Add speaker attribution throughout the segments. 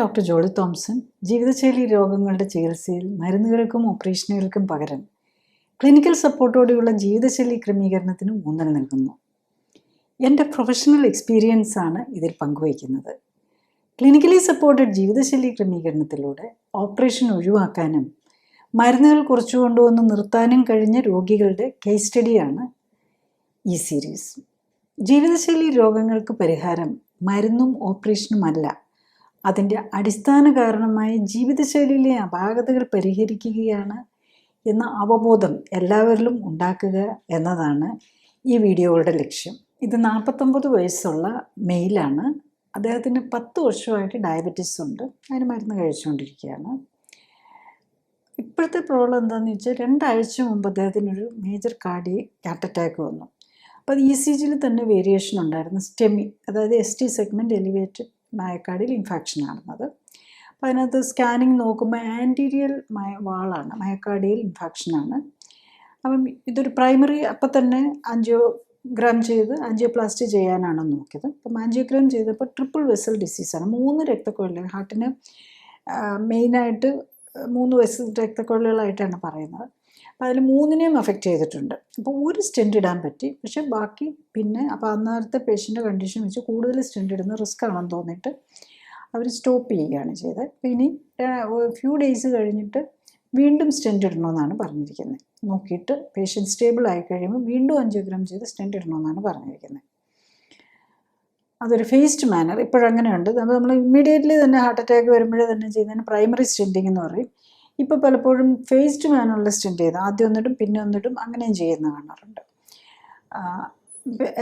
Speaker 1: Doctor Jolly Thomson. ജീവിതശൈലി രോഗങ്ങളുടെ ചികിത്സയിൽ മരുന്നുകൾക്കും ഓപ്പറേഷനുകൾക്കും പകരം ക്ലിനിക്കൽ സപ്പോർട്ടോടെയുള്ള ജീവിതശൈലി ക്രമീകരണത്തിന് ഊന്നൽ നൽകുന്നു. എൻ്റെ പ്രൊഫഷണൽ എക്സ്പീരിയൻസ് ആണ് ഇതിൽ പങ്കുവയ്ക്കുന്നത്. ക്ലിനിക്കലി സപ്പോർട്ടഡ് ജീവിതശൈലി ക്രമീകരണത്തിലൂടെ ഓപ്പറേഷൻ ഒഴിവാക്കാനും മരുന്നുകൾ കുറച്ചു കൊണ്ടുവന്ന് നിർത്താനും കഴിഞ്ഞ രോഗികളുടെ കേസ് സ്റ്റഡിയാണ് ഈ സീരീസ്. ജീവിതശൈലി രോഗങ്ങൾക്ക് പരിഹാരം മരുന്നും ഓപ്പറേഷനുമല്ല, അതിൻ്റെ അടിസ്ഥാന കാരണമായ ജീവിതശൈലിയിലെ അപാകതകൾ പരിഹരിക്കുകയാണ് എന്ന അവബോധം എല്ലാവരിലും ഉണ്ടാക്കുക എന്നതാണ് ഈ വീഡിയോയുടെ ലക്ഷ്യം. ഇത് 49 വയസ്സുള്ള മെയിലാണ്. അദ്ദേഹത്തിന് 10 വർഷമായിട്ട് ഡയബറ്റീസ് ഉണ്ട്. അതിന് മരുന്ന് കഴിച്ചുകൊണ്ടിരിക്കുകയാണ്. ഇപ്പോഴത്തെ പ്രോബ്ലം എന്താണെന്ന് വെച്ചാൽ 2 ആഴ്ച മുമ്പ് അദ്ദേഹത്തിനൊരു മേജർ കാർഡിയക് ഹാർട്ട് അറ്റാക്ക് വന്നു. അപ്പോൾ അത് ECGയിൽ തന്നെ വേരിയേഷൻ ഉണ്ടായിരുന്നു. സ്റ്റെമി, അതായത് ST segment elevated myocardial infarction ആണെന്നത്. അപ്പോൾ അതിനകത്ത് സ്കാനിങ് നോക്കുമ്പോൾ ആൻറ്റീരിയൽ വാളാണ്, മയോകാർഡിയൽ ഇൻഫാക്ഷനാണ്. അപ്പം ഇതൊരു പ്രൈമറി, അപ്പം തന്നെ ആൻജിയോഗ്രാം ചെയ്ത് ആൻജിയോപ്ലാസ്റ്റി ചെയ്യാനാണ് നോക്കിയത്. അപ്പം ആൻജിയോഗ്രാം ചെയ്തപ്പോൾ ട്രിപ്പിൾ വെസൽ ഡിസീസാണ്. 3 രക്തക്കുഴലുകൾ, ഹാർട്ടിന് മെയിനായിട്ട് 3 വെസൽ രക്തക്കുഴലുകളായിട്ടാണ് പറയുന്നത്. അപ്പോൾ അതിൽ 3നെയും അഫക്റ്റ് ചെയ്തിട്ടുണ്ട്. അപ്പോൾ ഒരു സ്റ്റെൻറ്റ് ഇടാൻ പറ്റി, പക്ഷേ ബാക്കി പിന്നെ അപ്പോൾ അന്നേരത്തെ പേഷ്യൻ്റെ കണ്ടീഷൻ വെച്ച് കൂടുതൽ സ്റ്റെൻറ്റ് ഇടുന്ന റിസ്ക് ആണെന്ന് തോന്നിയിട്ട് അവർ സ്റ്റോപ്പ് ചെയ്യുകയാണ് ചെയ്തത്. അപ്പോൾ ഇനി ഫ്യൂ ഡേയ്സ് കഴിഞ്ഞിട്ട് വീണ്ടും സ്റ്റെൻറ്റ് ഇടണമെന്നാണ് പറഞ്ഞിരിക്കുന്നത്. നോക്കിയിട്ട് പേഷ്യൻ്റ് സ്റ്റേബിൾ ആയി കഴിയുമ്പോൾ വീണ്ടും ആൻജിയോഗ്രാം ചെയ്ത് സ്റ്റെൻറ്റ് ഇടണമെന്നാണ് പറഞ്ഞിരിക്കുന്നത്. അതൊരു ഫേസ്ഡ് മാനർ ഇപ്പോഴങ്ങനെയുണ്ട്. അപ്പോൾ നമ്മൾ ഇമ്മീഡിയറ്റ്ലി തന്നെ ഹാർട്ട് അറ്റാക്ക് വരുമ്പോഴേ തന്നെ ചെയ്യുന്നതിന് പ്രൈമറി സ്റ്റെൻറ്റിങ് എന്ന് പറയും. ഇപ്പോൾ പലപ്പോഴും ഫേസ്ഡ് മാനുള്ള സ്റ്റെൻറ്റ് ചെയ്ത് ആദ്യം ഒന്നിടും പിന്നെ ഒന്നിടും അങ്ങനെയും ചെയ്യുന്ന കാണാറുണ്ട്.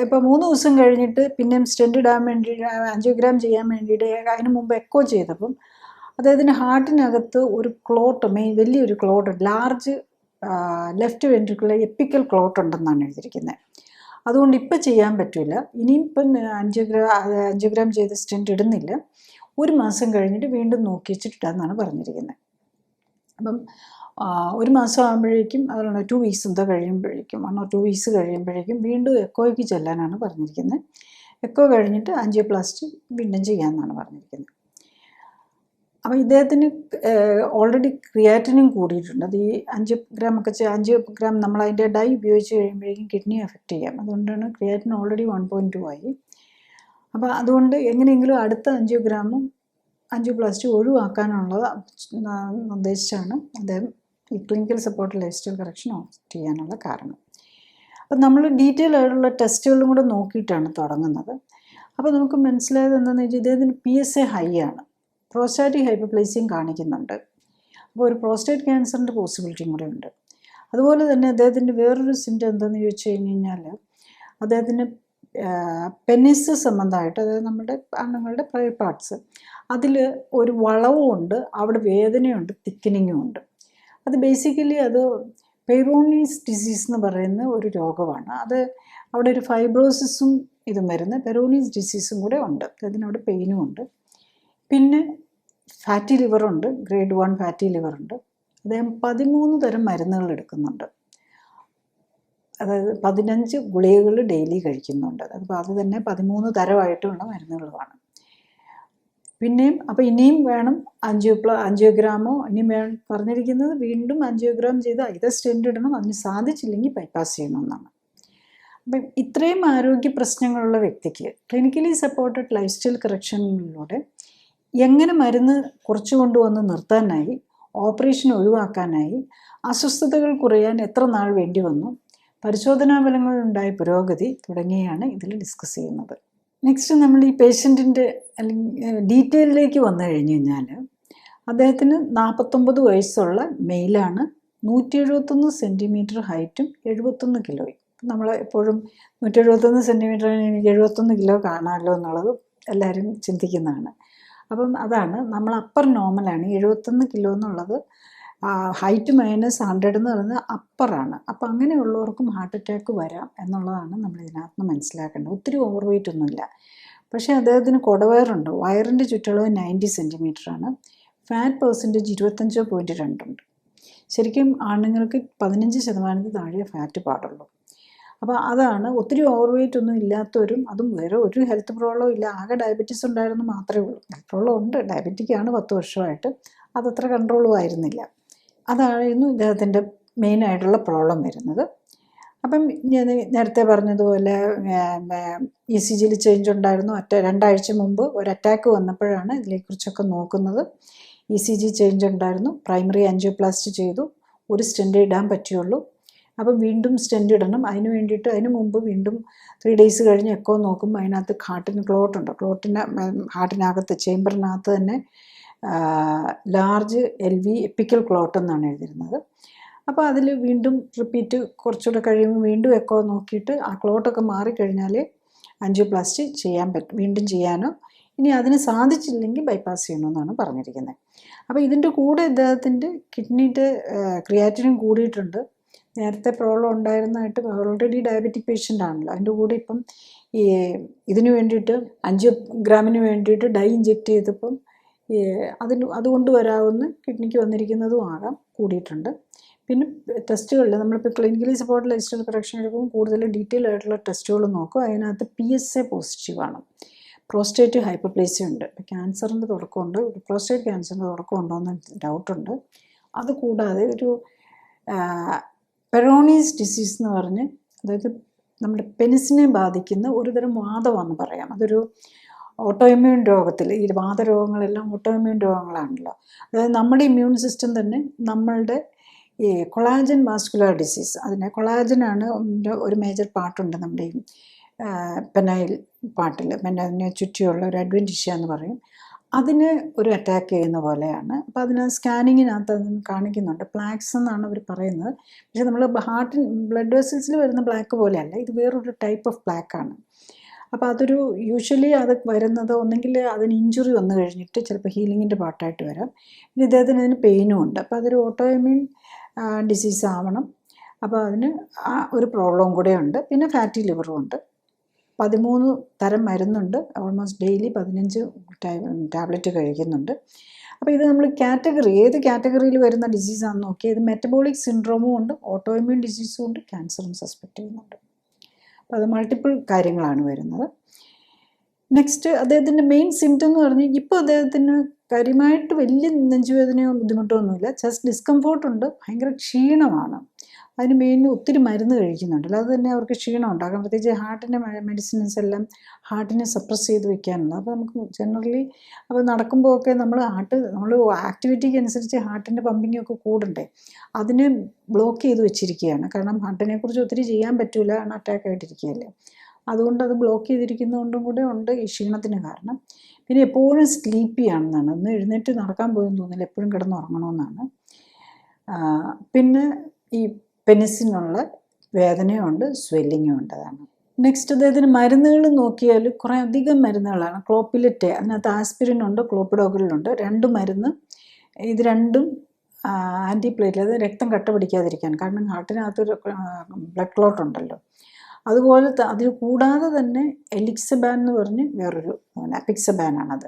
Speaker 1: ഇപ്പോൾ 3 ദിവസം കഴിഞ്ഞിട്ട് പിന്നെയും സ്റ്റെൻറ്റ് ഇടാൻ വേണ്ടി ആൻജിയോഗ്രാം ചെയ്യാൻ വേണ്ടിയിട്ട് അതിന് മുമ്പ് എക്കോ ചെയ്തപ്പം അദ്ദേഹത്തിന് ഹാർട്ടിനകത്ത് ഒരു ക്ലോട്ട്, വലിയൊരു clot, large left ventricular epical clot ഉണ്ടെന്നാണ് എഴുതിയിരിക്കുന്നത്. അതുകൊണ്ട് ഇപ്പം ചെയ്യാൻ പറ്റില്ല. ഇനിയും ഇപ്പം ആൻജിയോഗ്രാം ചെയ്ത് സ്റ്റെൻറ്റ് ഇടുന്നില്ല. 1 മാസം കഴിഞ്ഞിട്ട് വീണ്ടും നോക്കി വെച്ചിട്ടിട്ടാന്നാണ് പറഞ്ഞിരിക്കുന്നത്. അപ്പം 1 മാസം ആകുമ്പോഴേക്കും, അതുകൊണ്ട് 2 വീക്സ് എന്താ കഴിയുമ്പോഴേക്കും 1 or 2 വീക്സ് കഴിയുമ്പോഴേക്കും വീണ്ടും എക്കോയ്ക്ക് ചെല്ലാനാണ് പറഞ്ഞിരിക്കുന്നത്. എക്കോ കഴിഞ്ഞിട്ട് ആൻജിയോപ്ലാസ്റ്റി വീണ്ടും ചെയ്യാമെന്നാണ് പറഞ്ഞിരിക്കുന്നത്. അപ്പോൾ ഇദ്ദേഹത്തിന് ഓൾറെഡി ക്രിയാറ്റിനും കൂടിയിട്ടുണ്ട്. അത് ഈ 5 ഗ്രാം നമ്മളതിൻ്റെ ഡൈ ഉപയോഗിച്ച് കഴിയുമ്പോഴേക്കും കിഡ്നി എഫക്റ്റ് ചെയ്യാം. അതുകൊണ്ടാണ് ക്രിയാറ്റിൻ ഓൾറെഡി 1.2 ആയി. അപ്പോൾ അതുകൊണ്ട് എങ്ങനെയെങ്കിലും അടുത്ത ആൻജിയോപ്ലാസ്റ്റി ഒഴിവാക്കാനുള്ളത് നിർദ്ദേശിച്ചാണ് അദ്ദേഹം ഈ clinical support life style correction ചെയ്യാനുള്ള കാരണം. അപ്പം നമ്മൾ ഡീറ്റെയിൽ ആയിട്ടുള്ള ടെസ്റ്റുകളും കൂടെ നോക്കിയിട്ടാണ് തുടങ്ങുന്നത്. അപ്പോൾ നമുക്ക് മനസ്സിലായത് എന്താണെന്ന് വെച്ചാൽ ഇദ്ദേഹത്തിന് PSA ഹൈ ആണ്, പ്രോസ്റ്റാറ്റിക് ഹൈപ്പർപ്ലേസിയും കാണിക്കുന്നുണ്ട്. അപ്പോൾ ഒരു പ്രോസ്റ്റേറ്റ് ക്യാൻസറിൻ്റെ പോസിബിലിറ്റിയും കൂടെ ഉണ്ട്. അതുപോലെ തന്നെ അദ്ദേഹത്തിൻ്റെ വേറൊരു സിംറ്റം എന്താണെന്ന് ചോദിച്ചു കഴിഞ്ഞാൽ അദ്ദേഹത്തിന് പെനിസ് സംബന്ധമായിട്ട്, അതായത് നമ്മുടെ ആണുങ്ങളുടെ പ്രൈവറ്റ് പാർട്സ്, അതിൽ ഒരു വളവുമുണ്ട്, അവിടെ വേദനയുണ്ട്, തിക്കനിങ്ങും ഉണ്ട്. അത് ബേസിക്കലി അത് പെയ്റോണീസ് ഡിസീസ് എന്ന് പറയുന്ന ഒരു രോഗമാണ്. അത് അവിടെ ഒരു ഫൈബ്രോസിസും ഇതും വരുന്ന പെയ്റോണീസ് ഡിസീസും കൂടെ ഉണ്ട്. അതിനവിടെ പെയിനും ഉണ്ട്. പിന്നെ ഫാറ്റി ലിവറുണ്ട്, ഗ്രേഡ് 1 ഫാറ്റി ലിവറുണ്ട്. അദ്ദേഹം 13 തരം മരുന്നുകൾ എടുക്കുന്നുണ്ട്. അതായത് 15 ഗുളികകൾ ഡെയിലി കഴിക്കുന്നുണ്ട്. അപ്പോൾ അത് തന്നെ 13 തരമായിട്ടുള്ള മരുന്നുകളുമാണ്. പിന്നെയും അപ്പോൾ ഇനിയും വേണം ആൻജിയോഗ്രാമോ, ഇനിയും വേണം പറഞ്ഞിരിക്കുന്നത് വീണ്ടും ആൻജിയോഗ്രാം ചെയ്ത് either സ്റ്റെൻറ്റ് ഇടണം, അതിന് സാധിച്ചില്ലെങ്കിൽ ബൈപ്പാസ് ചെയ്യണമെന്നാണ്. അപ്പം ഇത്രയും ആരോഗ്യ പ്രശ്നങ്ങളുള്ള വ്യക്തിക്ക് ക്ലിനിക്കലി സപ്പോർട്ടഡ് ലൈഫ് സ്റ്റൈൽ കറക്ഷനിലൂടെ എങ്ങനെ മരുന്ന് കുറച്ചു കൊണ്ടുവന്ന് നിർത്താനായി, ഓപ്പറേഷൻ ഒഴിവാക്കാനായി, അസ്വസ്ഥതകൾ കുറയാൻ എത്ര നാൾ വേണ്ടി വന്നു, പരിശോധനാ ഫലങ്ങളുണ്ടായ പുരോഗതി തുടങ്ങിയാണ് ഇതിൽ ഡിസ്കസ് ചെയ്യുന്നത്. നെക്സ്റ്റ് നമ്മൾ ഈ പേഷ്യൻറ്റിൻ്റെ അല്ലെങ്കിൽ ഡീറ്റെയിലേക്ക് വന്നു കഴിഞ്ഞ് കഴിഞ്ഞാൽ അദ്ദേഹത്തിന് 49 വയസ്സുള്ള മെയിലാണ്, 171 സെൻറ്റിമീറ്റർ ഹൈറ്റും 71 കിലോയും. നമ്മൾ എപ്പോഴും 171 സെൻറ്റിമീറ്റർ എനിക്ക് 71 കിലോ കാണാമല്ലോ എന്നുള്ളത് എല്ലാവരും ചിന്തിക്കുന്നതാണ്. അപ്പം അതാണ് നമ്മൾ അപ്പർ നോർമലാണ്. 71 കിലോ എന്നുള്ളത് ഹൈറ്റ് -100 എന്ന് പറയുന്നത് അപ്പറാണ്. അപ്പോൾ അങ്ങനെയുള്ളവർക്കും ഹാർട്ട് അറ്റാക്ക് വരാം എന്നുള്ളതാണ് നമ്മൾ ഇതിനകത്ത് മനസ്സിലാക്കേണ്ടത്. ഒത്തിരി ഓവർ വെയ്റ്റ് ഒന്നുമില്ല. പക്ഷേ അദ്ദേഹത്തിന് കുടവയറുണ്ട്. വയറിൻ്റെ ചുറ്റളവ് 90 സെൻറ്റിമീറ്ററാണ്. ഫാറ്റ് പെർസെൻറ്റേജ് 25.2 ഉണ്ട്. ശരിക്കും ആണുങ്ങൾക്ക് 15% താഴെ ഫാറ്റ് പാടുള്ളൂ. അപ്പോൾ അതാണ് ഒത്തിരി ഓവർ വെയിറ്റ് ഒന്നും ഇല്ലാത്തവരും, അതും വേറെ ഒരു ഹെൽത്ത് പ്രോബ്ലം ഇല്ല, ആകെ ഡയബറ്റീസ് ഉണ്ടായിരുന്നു മാത്രമേ ഉള്ളൂ. ഹെൽത്ത് പ്രോബ്ലം ഉണ്ട്, ഡയബറ്റിക്കാണ് 10 വർഷമായിട്ട്, അതത്ര കൺട്രോളും ആയിരുന്നില്ല. അതായിരുന്നു ഇദ്ദേഹത്തിൻ്റെ മെയിനായിട്ടുള്ള പ്രോബ്ലം വരുന്നത്. അപ്പം ഞാൻ നേരത്തെ പറഞ്ഞതുപോലെ ECGയിൽ ചേഞ്ച് ഉണ്ടായിരുന്നു. 2 ആഴ്ച മുമ്പ് ഒരു അറ്റാക്ക് വന്നപ്പോഴാണ് ഇതിനെക്കുറിച്ചൊക്കെ നോക്കുന്നത്. ECG ചേഞ്ച് ഉണ്ടായിരുന്നു. പ്രൈമറി ആൻജിയോപ്ലാസ്റ്റി ചെയ്തു. ഒരു സ്റ്റെൻറ്റ് ഇടാൻ പറ്റുള്ളൂ. അപ്പം വീണ്ടും സ്റ്റെൻറ്റ് ഇടണം. അതിന് മുമ്പ് വീണ്ടും 3 ഡേയ്സ് കഴിഞ്ഞ് എക്കോ നോക്കുമ്പോൾ അതിനകത്ത് ഹാർട്ടിന് ക്ലോട്ടുണ്ട്. ഹാർട്ടിനകത്ത് ചേമ്പറിനകത്ത് തന്നെ ലാർജ് LV എപ്പിക്കൽ ക്ലോട്ട് എന്നാണ് എഴുതിയിരുന്നത്. അപ്പോൾ അതിൽ വീണ്ടും റിപ്പീറ്റ് കുറച്ചുകൂടെ കഴിയുമ്പോൾ വീണ്ടും എക്കോ നോക്കിയിട്ട് ആ ക്ലോട്ടൊക്കെ മാറിക്കഴിഞ്ഞാൽ ആൻജിയോപ്ലാസ്റ്റി വീണ്ടും ചെയ്യാനോ, ഇനി അതിന് സാധിച്ചില്ലെങ്കിൽ ബൈപ്പാസ് ചെയ്യണമെന്നാണ് പറഞ്ഞിരിക്കുന്നത്. അപ്പോൾ ഇതിൻ്റെ കൂടെ ഇദ്ദേഹത്തിൻ്റെ കിഡ്നിയുടെ ക്രിയാറ്റിനും കൂടിയിട്ടുണ്ട്. നേരത്തെ പ്രോബ്ലം ഉണ്ടായിരുന്നതായിട്ട്, ഓൾറെഡി ഡയബറ്റിക് പേഷ്യൻ്റ് ആണല്ലോ, അതിൻ്റെ കൂടെ ഇപ്പം ഇതിന് വേണ്ടിയിട്ട് ആൻജിയോഗ്രാമിന് വേണ്ടിയിട്ട് ഡൈ ഇഞ്ചെക്റ്റ് ചെയ്തപ്പം അതുകൊണ്ട് വരാവുന്ന കിഡ്നിക്ക് വന്നിരിക്കുന്നതും ആകാം, കൂടിയിട്ടുണ്ട്. പിന്നെ ടെസ്റ്റുകളിൽ നമ്മളിപ്പോൾ ക്ലിനിക്കലി സപ്പോർട്ടഡ് ലൈഫ്സ്റ്റൈൽ കറക്ഷൻ എടുക്കുമ്പോൾ കൂടുതൽ ഡീറ്റെയിൽ ആയിട്ടുള്ള ടെസ്റ്റുകൾ നോക്കും. അതിനകത്ത് PSA പോസിറ്റീവാണ്. പ്രോസ്റ്റേറ്റ് ഹൈപ്പർപ്ലേസിയ ഉണ്ട്. ഇപ്പോൾ ക്യാൻസറിൻ്റെ തുടക്കമുണ്ട്, പ്രോസ്റ്റേറ്റ് ക്യാൻസറിൻ്റെ തുടക്കമുണ്ടോ എന്ന് ഡൗട്ടുണ്ട്. അതുകൂടാതെ ഒരു പെറോണീസ് ഡിസീസ് എന്ന് പറഞ്ഞ്, അതായത് നമ്മുടെ പെനിസിനെ ബാധിക്കുന്ന ഒരുതരം വാദമാണെന്ന് പറയാം. അതൊരു ഓട്ടോഇമ്മ്യൂൺ രോഗത്തിൽ, ഈ വാതരോഗങ്ങളെല്ലാം ഓട്ടോഇമ്മ്യൂൺ രോഗങ്ങളാണല്ലോ. അതായത് നമ്മുടെ ഇമ്മ്യൂൺ സിസ്റ്റം തന്നെ നമ്മളുടെ ഈ കൊളാജൻ വാസ്കുലർ ഡിസീസ്, അതിനെ കൊളാജനാണ് ഒരു മേജർ പാർട്ടുണ്ട് നമ്മുടെ ഈ പെനൈൽ പാർട്ടിൽ, പെനൈലിനെ ചുറ്റിയുള്ള ഒരു അഡ്വൻറ്റിഷ്യ എന്ന് പറയും. അതിന് ഒരു അറ്റാക്ക് ചെയ്യുന്ന പോലെയാണ്. അപ്പോൾ അതിന് സ്കാനിങ്ങിനകത്ത് അതിന് കാണിക്കുന്നുണ്ട്. പ്ലാക്സ് എന്നാണ് അവർ പറയുന്നത്. പക്ഷേ നമ്മൾ ബ്ലഡ് വെസൽസിൽ വരുന്ന ബ്ലാക്ക് പോലെയല്ല, ഇത് വേറൊരു ടൈപ്പ് ഓഫ് ബ്ലാക്കാണ്. അപ്പോൾ അതൊരു യൂഷ്വലി അത് വരുന്നത് ഒന്നെങ്കിൽ അതിന് ഇഞ്ചുറി വന്നു കഴിഞ്ഞിട്ട് ചിലപ്പോൾ ഹീലിങ്ങിൻ്റെ പാർട്ടായിട്ട് വരാം. പിന്നെ ഇദ്ദേഹത്തിന് അതിന് പെയിനും ഉണ്ട്. അപ്പോൾ അതൊരു ഓട്ടോഇമ്മ്യൂൺ ഡിസീസ് ആവണം. അപ്പോൾ അതിന് ആ ഒരു പ്രോബ്ലം കൂടെ ഉണ്ട്. പിന്നെ ഫാറ്റി ലിവറും ഉണ്ട്. 13 തരം മരുന്നുണ്ട്. ഓൾമോസ്റ്റ് ഡെയിലി 15 ടാബ്ലറ്റ് കഴിക്കുന്നുണ്ട്. അപ്പോൾ ഇത് നമ്മൾ ഏത് കാറ്റഗറിയിൽ വരുന്ന ഡിസീസാണെന്ന് നോക്കിയാൽ ഇത് മെറ്റബോളിക് സിൻഡ്രോമും ഉണ്ട്, ഓട്ടോഇമ്മ്യൂൺ ഡിസീസും ഉണ്ട്, ക്യാൻസറും സസ്പെക്റ്റ് ചെയ്യുന്നുണ്ട്. അപ്പോൾ അത് മൾട്ടിപ്പിൾ കാര്യങ്ങളാണ് വരുന്നത്. നെക്സ്റ്റ് അദ്ദേഹത്തിൻ്റെ മെയിൻ സിംറ്റം എന്ന് പറഞ്ഞാൽ ഇപ്പോൾ അദ്ദേഹത്തിന് കാര്യമായിട്ട് വലിയ നെഞ്ചുവേദനയോ ബുദ്ധിമുട്ടോ ഒന്നുമില്ല. ചെസ്റ്റ് ഡിസ്കംഫോർട്ട് ഉണ്ട്, ഭയങ്കര ക്ഷീണമാണ്. അതിന് മെയിൻ ഒത്തിരി മരുന്ന് കഴിക്കുന്നുണ്ട്, അല്ലാതെ തന്നെ അവർക്ക് ക്ഷീണം ഉണ്ടാകാം. പ്രത്യേകിച്ച് ഹാർട്ടിൻ്റെ മെഡിസിൻസ് എല്ലാം ഹാർട്ടിനെ സപ്രസ് ചെയ്ത് വെക്കാനുള്ളത്. അപ്പോൾ നമുക്ക് ജനറലി അപ്പോൾ നടക്കുമ്പോഴൊക്കെ നമ്മൾ ആക്ടിവിറ്റിക്ക് അനുസരിച്ച് ഹാർട്ടിൻ്റെ പമ്പിങ് ഒക്കെ കൂടണ്ടേ, അതിനെ ബ്ലോക്ക് ചെയ്ത് വെച്ചിരിക്കുകയാണ്. കാരണം ഹാർട്ടിനെ കുറിച്ച് ഒത്തിരി ചെയ്യാൻ പറ്റില്ല, കാരണം അറ്റാക്ക് ആയിട്ടിരിക്കുകയല്ലേ. അതുകൊണ്ട് അത് ബ്ലോക്ക് ചെയ്തിരിക്കുന്നതുകൊണ്ടും കൂടെ ഉണ്ട് ഈ ക്ഷീണത്തിന് കാരണം. പിന്നെ എപ്പോഴും സ്ലീപ്പി ആണെന്നാണ്, ഒന്ന് എഴുന്നേറ്റ് നടക്കാൻ പോലും തോന്നില്ല, എപ്പോഴും കിടന്ന് ഉറങ്ങണമെന്നാണ്. പിന്നെ ഈ പെനിസിനുള്ള വേദനയുണ്ട്, സ്വെല്ലിങ്ങും ഉണ്ട്. അതാണ്. നെക്സ്റ്റ് അദ്ദേഹത്തിന് മരുന്നുകൾ നോക്കിയാൽ കുറേ അധികം മരുന്നുകളാണ്. ക്ലോപ്പിലെറ്റ്, അതിനകത്ത് ആസ്പിരിൻ ഉണ്ട്, ക്ലോപ്പിഡോഗ്രിലുണ്ട്. 2 മരുന്ന്. ഇത് രണ്ടും ആൻറ്റിപ്ലേറ്റ്ലെറ്റ്, അത് രക്തം കട്ട പിടിക്കാതിരിക്കാൻ. കാരണം ഹാർട്ടിനകത്തൊരു ബ്ലഡ് ക്ലോട്ട് ഉണ്ടല്ലോ. അതുപോലെ അതിൽ കൂടാതെ തന്നെ എലിക്സബാൻ എന്ന് പറഞ്ഞ് വേറൊരു അപിക്സബാനാണത്,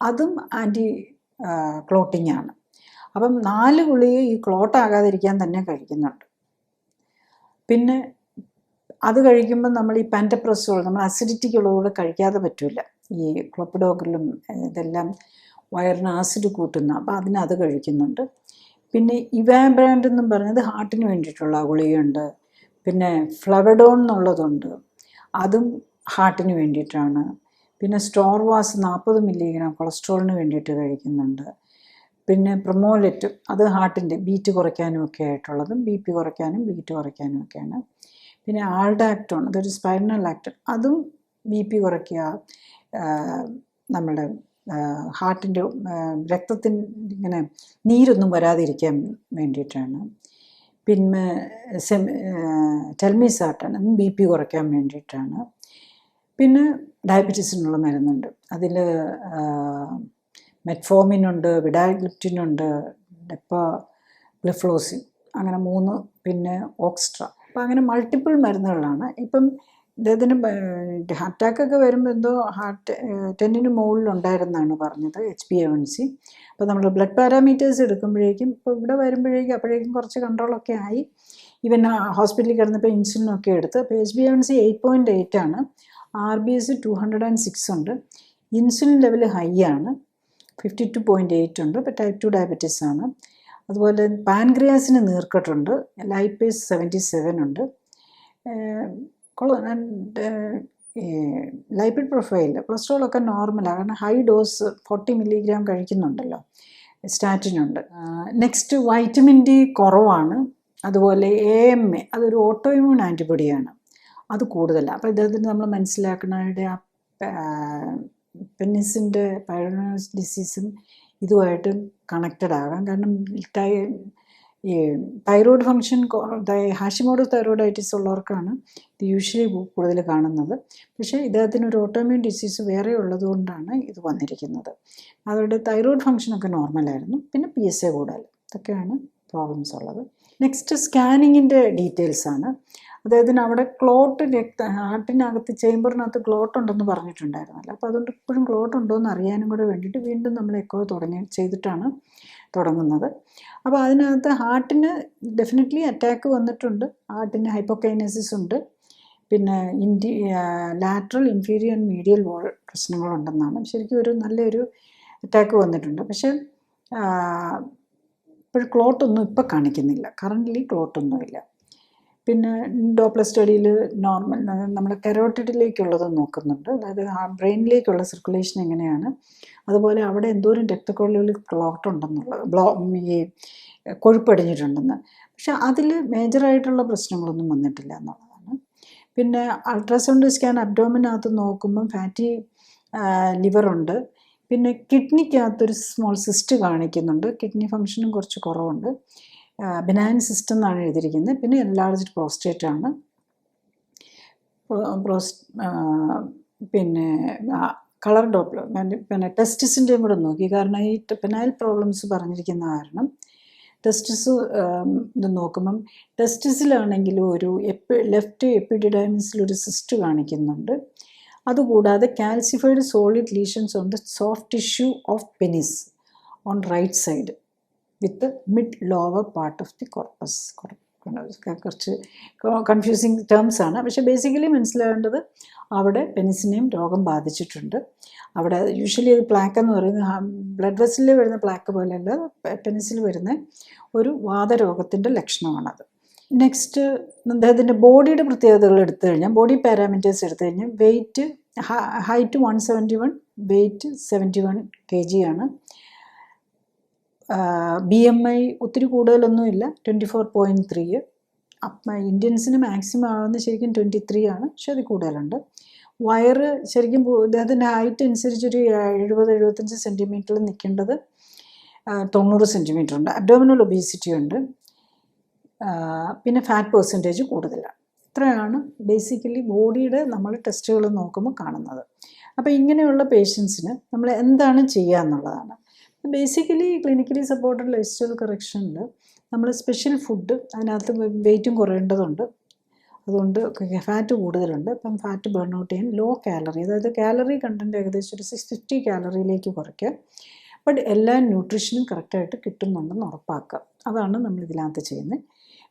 Speaker 1: അതും ആൻറ്റി ക്ലോട്ടിങ് ആണ്. അപ്പം 4 ഗുളിക ഈ ക്ലോട്ട് ആകാതിരിക്കാൻ തന്നെ കഴിക്കുന്നുണ്ട്. പിന്നെ അത് കഴിക്കുമ്പോൾ നമ്മൾ ഈ പാൻറ്റപ്രസോൾ, നമ്മൾ അസിഡിറ്റിക്കുള്ളതുകൂടെ കഴിക്കാതെ പറ്റില്ല. ഈ ക്ലോപ്പിഡോഗ്രിലും ഇതെല്ലാം വയറിന് ആസിഡ് കൂട്ടുന്ന, അപ്പോൾ അത് കഴിക്കുന്നുണ്ട്. പിന്നെ ഇവാബ്രാൻഡ് എന്നും പറഞ്ഞത് ഹാർട്ടിന് വേണ്ടിയിട്ടുള്ള ഗുളികയുണ്ട്. പിന്നെ ഫ്ലവഡോൺ എന്നുള്ളതുണ്ട്, അതും ഹാർട്ടിന് വേണ്ടിയിട്ടാണ്. പിന്നെ സ്റ്റോർവാസ് 40 മില്ലിഗ്രാം കൊളസ്ട്രോളിന് വേണ്ടിയിട്ട് കഴിക്കുന്നുണ്ട്. പിന്നെ പ്രൊമോലെറ്റ്, അത് ഹാർട്ടിൻ്റെ ബീറ്റ് കുറയ്ക്കാനും ഒക്കെ ആയിട്ടുള്ളതും, BP കുറയ്ക്കാനും ബീറ്റ് കുറയ്ക്കാനും ഒക്കെയാണ്. പിന്നെ ആൾഡാക്ടോൺ, അതൊരു സ്പൈനൽ ആക്ടർ, അതും BP കുറയ്ക്കുക, നമ്മുടെ ഹാർട്ടിൻ്റെ രക്തത്തിന് ഇങ്ങനെ നീരൊന്നും വരാതിരിക്കാൻ വേണ്ടിയിട്ടാണ്. പിന്നെ ടെൽമിസാർട്ടാണ്, അതും BP കുറയ്ക്കാൻ വേണ്ടിയിട്ടാണ്. പിന്നെ ഡയബറ്റീസിനുള്ള മരുന്നുണ്ട്. അതിൽ മെറ്റ്ഫോമിനുണ്ട്, വിഡാഗ്ലിപ്റ്റിനുണ്ട്, ഡെപ്പാഗ്ലിഫ്ലോസിൻ, അങ്ങനെ 3. പിന്നെ ഓക്സ്ട്ര. അപ്പോൾ അങ്ങനെ മൾട്ടിപ്പിൾ മരുന്നുകളാണ്. ഇപ്പം ഇദ്ദേഹത്തിന് അറ്റാക്കൊക്കെ വരുമ്പോൾ എന്തോ 10ന് മുകളിലുണ്ടായിരുന്നാണ് പറഞ്ഞത് HbA1c. അപ്പോൾ നമ്മൾ ബ്ലഡ് പാരാമീറ്റേഴ്സ് എടുക്കുമ്പോഴേക്കും ഇപ്പോൾ ഇവിടെ വരുമ്പോഴേക്കും അപ്പോഴേക്കും കുറച്ച് കൺട്രോളൊക്കെ ആയി. ഈവൻ ഹോസ്പിറ്റലിൽ കിടന്നപ്പോൾ ഇൻസുലിനൊക്കെ എടുത്ത്. അപ്പോൾ HbA1c 8.8 ആണ്, RBS 206 ഉണ്ട്, ഇൻസുലിൻ ലെവൽ ഹൈ ആണ്, 52.8 ഉണ്ട്. ഇപ്പോൾ ടൈപ്പ് 2 ഡയബറ്റീസ് ആണ്. അതുപോലെ പാൻക്രിയാസിന് നീർക്കെട്ടുണ്ട്, ലൈപ്പേസ് 77 ഉണ്ട്. ലൈപ്പിഡ് പ്രൊഫൈൽ കൊളസ്ട്രോളൊക്കെ നോർമലാണ്, കാരണം ഹൈ ഡോസ് 40 മില്ലിഗ്രാം കഴിക്കുന്നുണ്ടല്ലോ, സ്റ്റാറ്റിനുണ്ട്. നെക്സ്റ്റ് വൈറ്റമിൻ ഡി കുറവാണ്. അതുപോലെ AMA അതൊരു ഓട്ടോഇമ്യൂൺ ആൻറ്റിബോഡിയാണ്, അത് കൂടുതലാണ്. അപ്പോൾ ഇദ്ദേഹത്തിന് നമ്മൾ മനസ്സിലാക്കുന്നതിൻ്റെ പെന്നിസിൻ്റെ പൈലോനസ് ഡിസീസും ഇതുമായിട്ട് കണക്റ്റഡ് ആകാം. കാരണം ഈ തൈറോയ്ഡ് ഫങ്ഷൻ ഹാഷിമോട്ടോ തൈറോയ്ഡൈറ്റിസ് ഉള്ളവർക്കാണ് ഇത് യൂഷ്വലി കൂടുതൽ കാണുന്നത്. പക്ഷേ ഇദ്ദേഹത്തിന് ഒരു ഓട്ടോമ്യൂൺ ഡിസീസ് വേറെ ഉള്ളതുകൊണ്ടാണ് ഇത് വന്നിരിക്കുന്നത്. അവരുടെ തൈറോയ്ഡ് ഫങ്ഷനൊക്കെ നോർമലായിരുന്നു, പിന്നെ PSA കൂടുതൽ, ഇതൊക്കെയാണ് പ്രോബ്ലംസ് ഉള്ളത്. നെക്സ്റ്റ് സ്കാനിങ്ങിൻ്റെ ഡീറ്റെയിൽസാണ്. അദ്ദേഹത്തിന് അവിടെ ക്ലോട്ട് ഹാർട്ടിനകത്ത് ചേമ്പറിനകത്ത് ക്ലോട്ട് ഉണ്ടെന്ന് പറഞ്ഞിട്ടുണ്ടായിരുന്നല്ലോ. അപ്പോൾ അതുകൊണ്ട് ഇപ്പോഴും ക്ലോട്ട് ഉണ്ടോ എന്ന് അറിയാനും കൂടെ വേണ്ടിയിട്ട് വീണ്ടും നമ്മൾ എക്കോ ചെയ്തിട്ടാണ് തുടങ്ങുന്നത്. അപ്പോൾ അതിനകത്ത് ഹാർട്ടിന് ഡെഫിനറ്റ്ലി അറ്റാക്ക് വന്നിട്ടുണ്ട്, ഹാർട്ടിന് ഹൈപ്പോകൈനസിസ് ഉണ്ട്, പിന്നെ ലാറ്ററൽ ഇൻഫീരിയർ ആൻഡ് മീഡിയൽ വാൾ പ്രശ്നങ്ങളുണ്ടെന്നാണ്. ശരിക്കും ഒരു നല്ലൊരു അറ്റാക്ക് വന്നിട്ടുണ്ട്. പക്ഷേ ഇപ്പോൾ ക്ലോട്ടൊന്നും ഇപ്പോൾ കാണിക്കുന്നില്ല, കറൻ്റ്ലി ക്ലോട്ടൊന്നുമില്ല. പിന്നെ ഡോപ്ലർ സ്റ്റഡിയിൽ നോർമൽ നമ്മുടെ കരോട്ടിഡിലേക്കുള്ളത് നോക്കുന്നുണ്ട്, അതായത് ബ്രെയിനിലേക്കുള്ള സർക്കുലേഷൻ എങ്ങനെയാണ്, അതുപോലെ അവിടെ എന്തോരം രക്തക്കൊള്ളികളിൽ ക്ലോട്ട് ഉണ്ടെന്നുള്ളത്, ഈ കൊഴുപ്പടിഞ്ഞിട്ടുണ്ടെന്ന്. പക്ഷെ അതിൽ മേജറായിട്ടുള്ള പ്രശ്നങ്ങളൊന്നും വന്നിട്ടില്ല എന്നുള്ളതാണ്. പിന്നെ അൾട്രാസൗണ്ട് സ്കാൻ അബ്ഡോമിനകത്ത് നോക്കുമ്പം ഫാറ്റി ലിവറുണ്ട്. പിന്നെ കിഡ്നിക്കകത്തൊരു സ്മോൾ സിസ്റ്റ് കാണിക്കുന്നുണ്ട്, കിഡ്നി ഫങ്ഷനും കുറച്ച് കുറവുണ്ട്, ബിനൈൻ സിസ്റ്റം എന്നാണ് എഴുതിയിരിക്കുന്നത്. പിന്നെ എൻലാർജ്ഡ് പ്രോസ്റ്റേറ്റ് ആണ്. പിന്നെ കളർ ഡോപ്ലർ, പിന്നെ ടെസ്റ്റിസിൻ്റെയും കൂടെ നോക്കി, കാരണം ഈ പെനൈൽ പ്രോബ്ലംസ് പറഞ്ഞിരിക്കുന്ന കാരണം ടെസ്റ്റിസ് ഇത് നോക്കുമ്പം ടെസ്റ്റിസിലാണെങ്കിലും ഒരു ലെഫ്റ്റ് എപ്പിഡിഡൈമിസിലൊരു സിസ്റ്റ് കാണിക്കുന്നുണ്ട്. അതുകൂടാതെ calcified solid lesions on the soft tissue of penis on right side with mid lower part of the corpus. കുറച്ച് കൺഫ്യൂസിങ് ടേംസ് ആണ്, പക്ഷേ ബേസിക്കലി മനസ്സിലാവേണ്ടത് അവിടെ പെനിസിനെയും രോഗം ബാധിച്ചിട്ടുണ്ട്. അവിടെ യൂഷ്വലി അത് പ്ലാക്ക് എന്ന് പറയുന്നത് ബ്ലഡ് വെസലിൽ വരുന്ന പ്ലാക്ക് പോലെയല്ല, പെനിസിൽ വരുന്ന ഒരു വാതരോഗത്തിൻ്റെ ലക്ഷണമാണത്. നെക്സ്റ്റ് അദ്ദേഹത്തിൻ്റെ ബോഡിയുടെ പ്രത്യേകതകൾ എടുത്തു കഴിഞ്ഞാൽ, ബോഡി പാരാമീറ്റേഴ്സ് എടുത്തു കഴിഞ്ഞാൽ വെയ്റ്റ്, ഹൈറ്റ് 171, വെയ്റ്റ് 71 kg ആണ്. BMI ഒത്തിരി കൂടുതലൊന്നുമില്ല, 24.3. ഇന്ത്യൻസിന് മാക്സിമം ആവുന്ന ശരിക്കും 23 ആണ്, പക്ഷെ അത് കൂടുതലുണ്ട്. വയറ് ശരിക്കും അദ്ദേഹത്തിൻ്റെ ഹൈറ്റ് അനുസരിച്ചൊരു 70-75 സെൻറ്റിമീറ്ററിൽ നിൽക്കേണ്ടത് 90 സെൻറ്റിമീറ്റർ ഉണ്ട്. അബ്ഡോമിനൽ ഒബീസിറ്റി ഉണ്ട്, പിന്നെ ഫാറ്റ് പെർസെൻറ്റേജ് കൂടുതലാണ്. ഇത്രയാണ് ബേസിക്കലി ബോഡിയുടെ നമ്മൾ ടെസ്റ്റുകൾ നോക്കുമ്പോൾ കാണുന്നത്. അപ്പോൾ ഇങ്ങനെയുള്ള പേഷ്യൻസിന് നമ്മൾ എന്താണ് ചെയ്യുക എന്നുള്ളതാണ്. Basically clinically supported life style കറക്ഷനിൽ നമ്മൾ സ്പെഷ്യൽ ഫുഡ്, അതിനകത്ത് വെയിറ്റും കുറയേണ്ടതുണ്ട്, അതുകൊണ്ട് ഫാറ്റ് കൂടുതലുണ്ട്. അപ്പം ഫാറ്റ് ബേൺ ഔട്ട് ചെയ്യാൻ ലോ കാലറി, അതായത് കാലറി കണ്ടൻറ്റ് ഏകദേശം ഒരു 650 കാലറിയിലേക്ക് കുറയ്ക്കുക. ബട്ട് എല്ലാ ന്യൂട്രീഷനും കറക്റ്റായിട്ട് കിട്ടുന്നുണ്ടെന്ന് ഉറപ്പാക്കുക. അതാണ് നമ്മൾ ഇതിനകത്ത് ചെയ്യുന്നത്.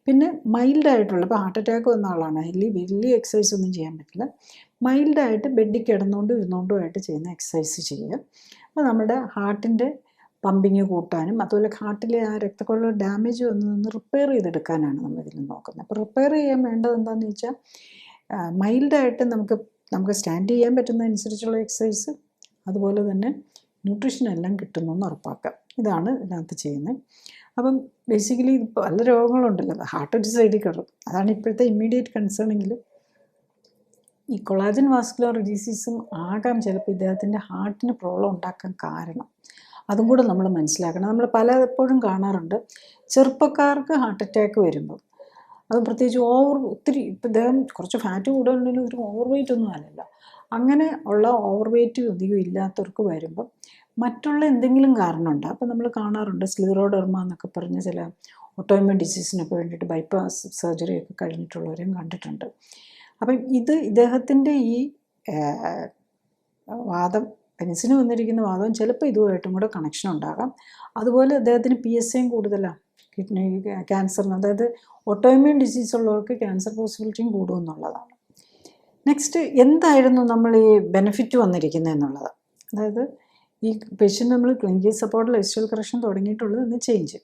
Speaker 1: പിന്നെ മൈൽഡായിട്ടുള്ള, ഇപ്പോൾ ഹാർട്ട് അറ്റാക്ക് വന്ന ആളാണ്, വലിയ എക്സസൈസ് ഒന്നും ചെയ്യാൻ പറ്റില്ല, മൈൽഡായിട്ട് ബെഡിൽ കിടന്നുകൊണ്ടും ഇരുന്നുകൊണ്ടുമായിട്ട് ചെയ്യുന്ന എക്സസൈസ് ചെയ്യുക. അപ്പോൾ നമ്മുടെ ഹാർട്ടിൻ്റെ പമ്പിങ് കൂട്ടാനും അതുപോലെ ഹാർട്ടിലെ ആ രക്തക്കൊള്ള ഡാമേജ് വന്നതൊന്ന് റിപ്പയർ ചെയ്തെടുക്കാനാണ് നമ്മളിതിൽ നോക്കുന്നത്. അപ്പോൾ റിപ്പയർ ചെയ്യാൻ വേണ്ടത് എന്താണെന്ന് വെച്ചാൽ മൈൽഡായിട്ട് നമുക്ക് സ്റ്റാൻഡ് ചെയ്യാൻ പറ്റുന്നതനുസരിച്ചുള്ള എക്സസൈസ്, അതുപോലെ തന്നെ ന്യൂട്രീഷനെല്ലാം കിട്ടുന്നെന്ന് ഉറപ്പാക്കാം. ഇതാണ് ഇതിനകത്ത് ചെയ്യുന്നത്. അപ്പം ബേസിക്കലി പല രോഗങ്ങളുണ്ടല്ലോ, ഹാർട്ട് ഒരു സൈഡിൽ കിടക്കും, അതാണ് ഇപ്പോഴത്തെ ഇമ്മീഡിയറ്റ് കൺസേണെങ്കിൽ. ഈ കൊളാജൻ വാസ്കുലർ ഡിസീസും ആകാം ചിലപ്പോൾ ഇദ്ദേഹത്തിൻ്റെ ഹാർട്ടിന് പ്രോബ്ലം ഉണ്ടാക്കാൻ കാരണം. അതും കൂടെ നമ്മൾ മനസ്സിലാക്കണം. നമ്മൾ പലപ്പോഴും കാണാറുണ്ട് ചെറുപ്പക്കാർക്ക് ഹാർട്ട് അറ്റാക്ക് വരുമ്പം, അത് പ്രത്യേകിച്ച് ഒത്തിരി ഇപ്പം ഇദ്ദേഹം കുറച്ച് ഫാറ്റ് കൂടുതലുണ്ടെങ്കിലും ഒരു ഓവർ വെയ്റ്റ് ഒന്നും അല്ലല്ലോ, അങ്ങനെ ഉള്ള ഓവർ വെയ്റ്റ് അധികം ഇല്ലാത്തവർക്ക് വരുമ്പം മറ്റുള്ള എന്തെങ്കിലും കാരണമുണ്ട്. അപ്പം നമ്മൾ കാണാറുണ്ട് സ്ക്ലിറോഡെർമ എന്നൊക്കെ പറഞ്ഞ ചില ഓട്ടോഇമ്യൂൺ ഡിസീസിനൊക്കെ വേണ്ടിയിട്ട് ബൈപ്പാസ് സർജറിയൊക്കെ കഴിഞ്ഞിട്ടുള്ളവരെയും കണ്ടിട്ടുണ്ട്. അപ്പം ഇദ്ദേഹത്തിൻ്റെ ഈ വാദം, പെനിസിന് വന്നിരിക്കുന്ന വാദം ചിലപ്പോൾ ഇതുമായിട്ടും കൂടെ കണക്ഷൻ ഉണ്ടാകാം. അതുപോലെ അദ്ദേഹത്തിന് PSAയും കൂടുതലാണ്, കിഡ്നി ക്യാൻസറിന്, അതായത് ഓട്ടോഇമ്യൂൺ ഡിസീസ് ഉള്ളവർക്ക് ക്യാൻസർ പോസിബിലിറ്റിയും കൂടുമെന്നുള്ളതാണ്. നെക്സ്റ്റ്, എന്തായിരുന്നു നമ്മൾ ഈ ബെനിഫിറ്റ് വന്നിരിക്കുന്നത് എന്നുള്ളത്. അതായത് ഈ പേഷ്യൻ്റ് നമ്മൾ clinical support life style correction തുടങ്ങിയിട്ടുള്ളത് ഇന്ന് ചേഞ്ച്.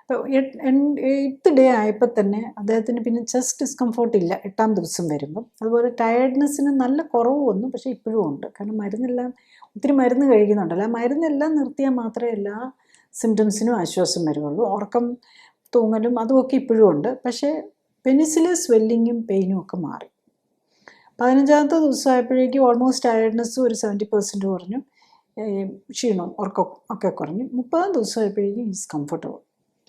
Speaker 1: അപ്പോൾ 8th ഡേ ആയപ്പോൾ തന്നെ അദ്ദേഹത്തിന് പിന്നെ ചെസ്റ്റ് ഡിസ്കംഫോർട്ട് ഇല്ല 8ാം ദിവസം വരുമ്പം. അതുപോലെ ടയർഡ്നെസ്സിന് നല്ല കുറവ് വന്നു, പക്ഷേ ഇപ്പോഴും ഉണ്ട്. കാരണം മരുന്നെല്ലാം ഒത്തിരി മരുന്ന് കഴിക്കുന്നുണ്ടല്ലോ, ആ മരുന്നെല്ലാം നിർത്തിയാൽ മാത്രമേ എല്ലാ സിംറ്റംസിനും ആശ്വാസം വരുള്ളൂ. ഉറക്കം തൂങ്ങലും അതുമൊക്കെ ഇപ്പോഴും ഉണ്ട്, പക്ഷേ പെനിസിലെ സ്വെല്ലിങ്ങും പെയിനും ഒക്കെ മാറി. 15ാമത്തെ ദിവസമായപ്പോഴേക്കും ഓൾമോസ്റ്റ് ടയർഡ്നെസ്സും ഒരു 70% കുറഞ്ഞു, ക്ഷീണവും ഉറക്കം ഒക്കെ കുറഞ്ഞു. 30ാം ദിവസമായപ്പോഴേക്കും ഈസ് കംഫർട്ടബിൾ,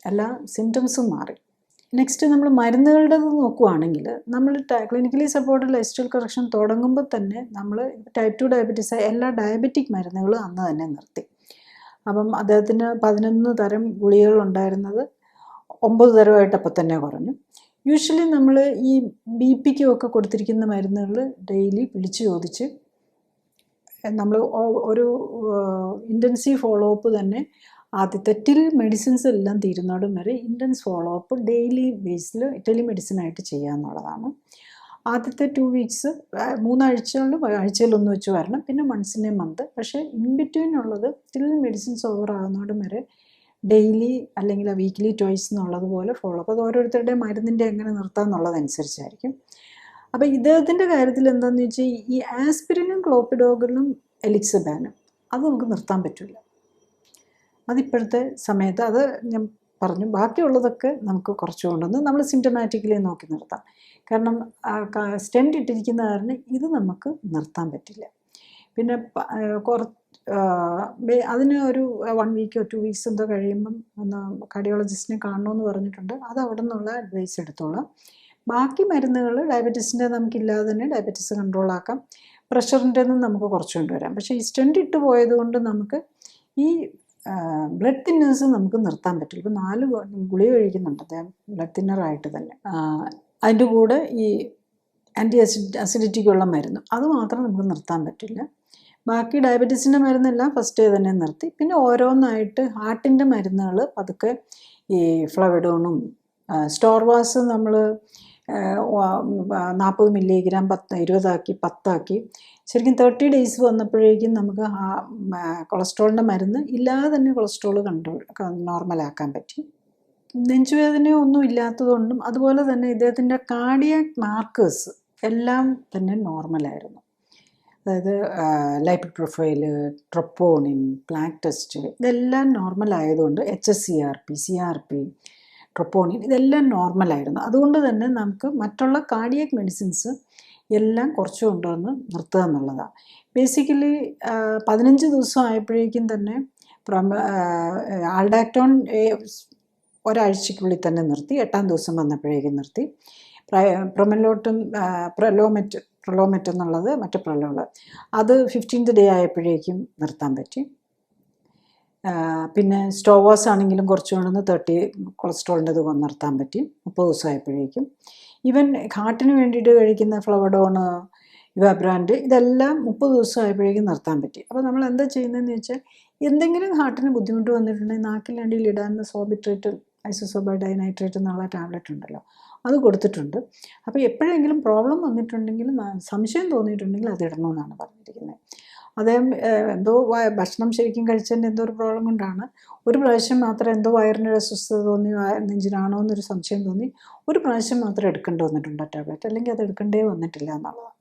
Speaker 1: എല്ലാ സിംറ്റംസും മാറി. നെക്സ്റ്റ്, നമ്മൾ മരുന്നുകളുടെ നോക്കുവാണെങ്കിൽ നമ്മൾ clinically supported life style correction തുടങ്ങുമ്പോൾ തന്നെ നമ്മൾ ടൈപ്പ് 2 ഡയബറ്റീസ് എല്ലാ ഡയബറ്റിക് മരുന്നുകളും അന്ന് തന്നെ നിർത്തി. അപ്പം അദ്ദേഹത്തിന് 11 തരം ഗുളികകളുണ്ടായിരുന്നത് 9 തരമായിട്ട് അപ്പം തന്നെ കുറഞ്ഞു. യൂഷ്വലി നമ്മൾ ഈ BP-ക്കും ഒക്കെ കൊടുത്തിരിക്കുന്ന മരുന്നുകൾ ഡെയിലി വിളിച്ച് ചോദിച്ച് നമ്മൾ ഒരു ഇൻറ്റൻസീവ് ഫോളോ അപ്പ് തന്നെ ആദ്യത്തെ മെഡിസിൻസ് എല്ലാം തീരുന്നോടും വരെ ഇൻറ്റൻസ് ഫോളോ അപ്പ് ഡെയിലി ബേസിൽ ടെലിമെഡിസിനായിട്ട് ചെയ്യുക എന്നുള്ളതാണ്. ആദ്യത്തെ 2 വീക്സ് 3 ആഴ്ചകളിലും ആഴ്ചയിലൊന്ന് വെച്ച് വരണം, പിന്നെ മന്ത്സിനെ മന്ത്. പക്ഷേ ഇൻ ബിറ്റ്വീൻ ഉള്ളത് മെഡിസിൻസ് ഓവർ ആകുന്നോടും വരെ ഡെയിലി അല്ലെങ്കിൽ വീക്ക്ലി ട്വൈസ് എന്നുള്ളതുപോലെ ഫോളോ അപ്പ്. അത് ഓരോരുത്തരുടെ മരുന്നിൻ്റെ എങ്ങനെ നിർത്താം എന്നുള്ളതനുസരിച്ചായിരിക്കും. അപ്പോൾ ഇദ്ദേഹത്തിൻ്റെ കാര്യത്തിൽ എന്താണെന്ന് വെച്ചാൽ ഈ ആസ്പിരിനും ക്ലോപ്പിഡോഗലും എലിക്സബാനും അത് നമുക്ക് നിർത്താൻ പറ്റില്ല. അതിപ്പോഴത്തെ സമയത്ത് അത് ഞാൻ പറഞ്ഞു. ബാക്കിയുള്ളതൊക്കെ നമുക്ക് കുറച്ച് കൊണ്ടുവന്ന് നമ്മൾ സിംറ്റമാറ്റിക്കലി നോക്കി നിർത്താം. കാരണം സ്റ്റെൻറ്റ് ഇട്ടിരിക്കുന്ന കാരണം ഇത് നമുക്ക് നിർത്താൻ പറ്റില്ല. പിന്നെ അതിന് ഒരു 1 വീക്കോ 2 വീക്സ് എന്തോ കഴിയുമ്പം ഒന്ന് കാർഡിയോളജിസ്റ്റിനെ കാണണമെന്ന് പറഞ്ഞിട്ടുണ്ട്. അത് അവിടെ നിന്നുള്ള അഡ്വൈസ് എടുത്തോളാം. ബാക്കി മരുന്നുകൾ ഡയബറ്റീസിൻ്റെ നമുക്കില്ലാതെ തന്നെ ഡയബറ്റീസ് കൺട്രോളാക്കാം. പ്രഷറിൻ്റെ ഒന്നും നമുക്ക് കുറച്ച് കൊണ്ടുവരാം. പക്ഷേ ഈ സ്റ്റെൻറ്റ് ഇട്ട് പോയത് കൊണ്ട് നമുക്ക് ഈ ബ്ലഡ് തിന്നേഴ്സ് നമുക്ക് നിർത്താൻ പറ്റില്ല. ഇപ്പോൾ 4 ഗുളിക കഴിക്കുന്നുണ്ട് അദ്ദേഹം ബ്ലഡ് തിന്നറായിട്ട് തന്നെ. അതിൻ്റെ കൂടെ ഈ ആൻറ്റി അസിഡിറ്റിക്കുള്ള മരുന്ന് അത് മാത്രം നമുക്ക് നിർത്താൻ പറ്റില്ല. ബാക്കി ഡയബറ്റീസിൻ്റെ മരുന്നെല്ലാം ഫസ്റ്റ് ഡേ തന്നെ നിർത്തി. പിന്നെ ഓരോന്നായിട്ട് ഹാർട്ടിൻ്റെ മരുന്നുകൾ പതുക്കെ ഈ ഫ്ലവിഡോണും സ്റ്റോർവാസ് നമ്മൾ 40 മില്ലിഗ്രാം 20 10 ശരിക്കും 30 ഡേയ്സ് വന്നപ്പോഴേക്കും നമുക്ക് കൊളസ്ട്രോളിൻ്റെ മരുന്ന് ഇല്ലാതെ തന്നെ കൊളസ്ട്രോൾ നോർമലാക്കാൻ പറ്റി. നെഞ്ചുവേദനയോ ഒന്നും ഇല്ലാത്തതുകൊണ്ടും അതുപോലെ തന്നെ ഇദ്ദേഹത്തിൻ്റെ കാർഡിയാക് മാർക്കേഴ്സ് എല്ലാം തന്നെ നോർമലായിരുന്നു. അതായത് ലൈപ്പിഡ് പ്രൊഫൈല്, ട്രൊപ്പോണിൻ, പ്ലാക്ക് ടെസ്റ്റ് ഇതെല്ലാം നോർമലായതുകൊണ്ട് HSCRP, CRP, ട്രൊപ്പോണിൻ ഇതെല്ലാം നോർമലായിരുന്നു. അതുകൊണ്ട് തന്നെ നമുക്ക് മറ്റുള്ള കാർഡിയാക് മെഡിസിൻസ് എല്ലാം കുറച്ച് കൊണ്ടുവന്ന് നിർത്തുക എന്നുള്ളതാണ്. ബേസിക്കലി 15 ദിവസം ആയപ്പോഴേക്കും തന്നെ ആൾഡാക്ടോൺ ഒരാഴ്ചയ്ക്കുള്ളിൽ തന്നെ നിർത്തി. 8ാം ദിവസം വന്നപ്പോഴേക്കും നിർത്തി. പ്രൊലോമെറ്റ് എന്നുള്ളത് മറ്റു പ്രലോള് അത് 15th ഡേ ആയപ്പോഴേക്കും നിർത്താൻ പറ്റി. പിന്നെ സ്റ്റോവാസ് ആണെങ്കിലും കുറച്ച് കൊണ്ടുവന്ന് 30 കൊളസ്ട്രോളിൻ്റെ ഇത് നിർത്താൻ പറ്റി 30 ദിവസം ആയപ്പോഴേക്കും. ഈവൻ ഹാർട്ടിന് വേണ്ടിയിട്ട് കഴിക്കുന്ന ഫ്ലവഡോണ്, ഇവാബ്രാൻഡ് ഇതെല്ലാം 30 ദിവസം ആയപ്പോഴേക്കും നിർത്താൻ പറ്റി. അപ്പോൾ നമ്മൾ എന്താ ചെയ്യുന്നതെന്ന് വെച്ചാൽ എന്തെങ്കിലും ഹാർട്ടിന് ബുദ്ധിമുട്ട് വന്നിട്ടുണ്ടെങ്കിൽ നാക്കിലണ്ടിയിൽ ഇടാൻ സോബിട്രേറ്റ്, ഐസോസോബൈ ഡൈനൈട്രേറ്റ് എന്നുള്ള ടാബ്ലറ്റ് ഉണ്ടല്ലോ, അത് കൊടുത്തിട്ടുണ്ട്. അപ്പോൾ എപ്പോഴെങ്കിലും പ്രോബ്ലം വന്നിട്ടുണ്ടെങ്കിൽ, സംശയം തോന്നിയിട്ടുണ്ടെങ്കിൽ അത് ഇടണമെന്നാണ് പറഞ്ഞിരിക്കുന്നത്. അദ്ദേഹം എന്തോ ഭക്ഷണം ശരിക്കും കഴിച്ചതിൻ്റെ എന്തോ ഒരു പ്രോബ്ലം കൊണ്ടാണ് ഒരു പ്രാവശ്യം മാത്രം എന്തോ വയറിനൊരു അസ്വസ്ഥത തോന്നി, നെഞ്ചിനാണോ എന്നൊരു സംശയം തോന്നി ഒരു പ്രാവശ്യം മാത്രം എടുക്കേണ്ടി വന്നിട്ടുണ്ട് ആ ടാബ്ലറ്റ്, അല്ലെങ്കിൽ അത് എടുക്കേണ്ടേ വന്നിട്ടില്ല എന്നുള്ളതാണ്.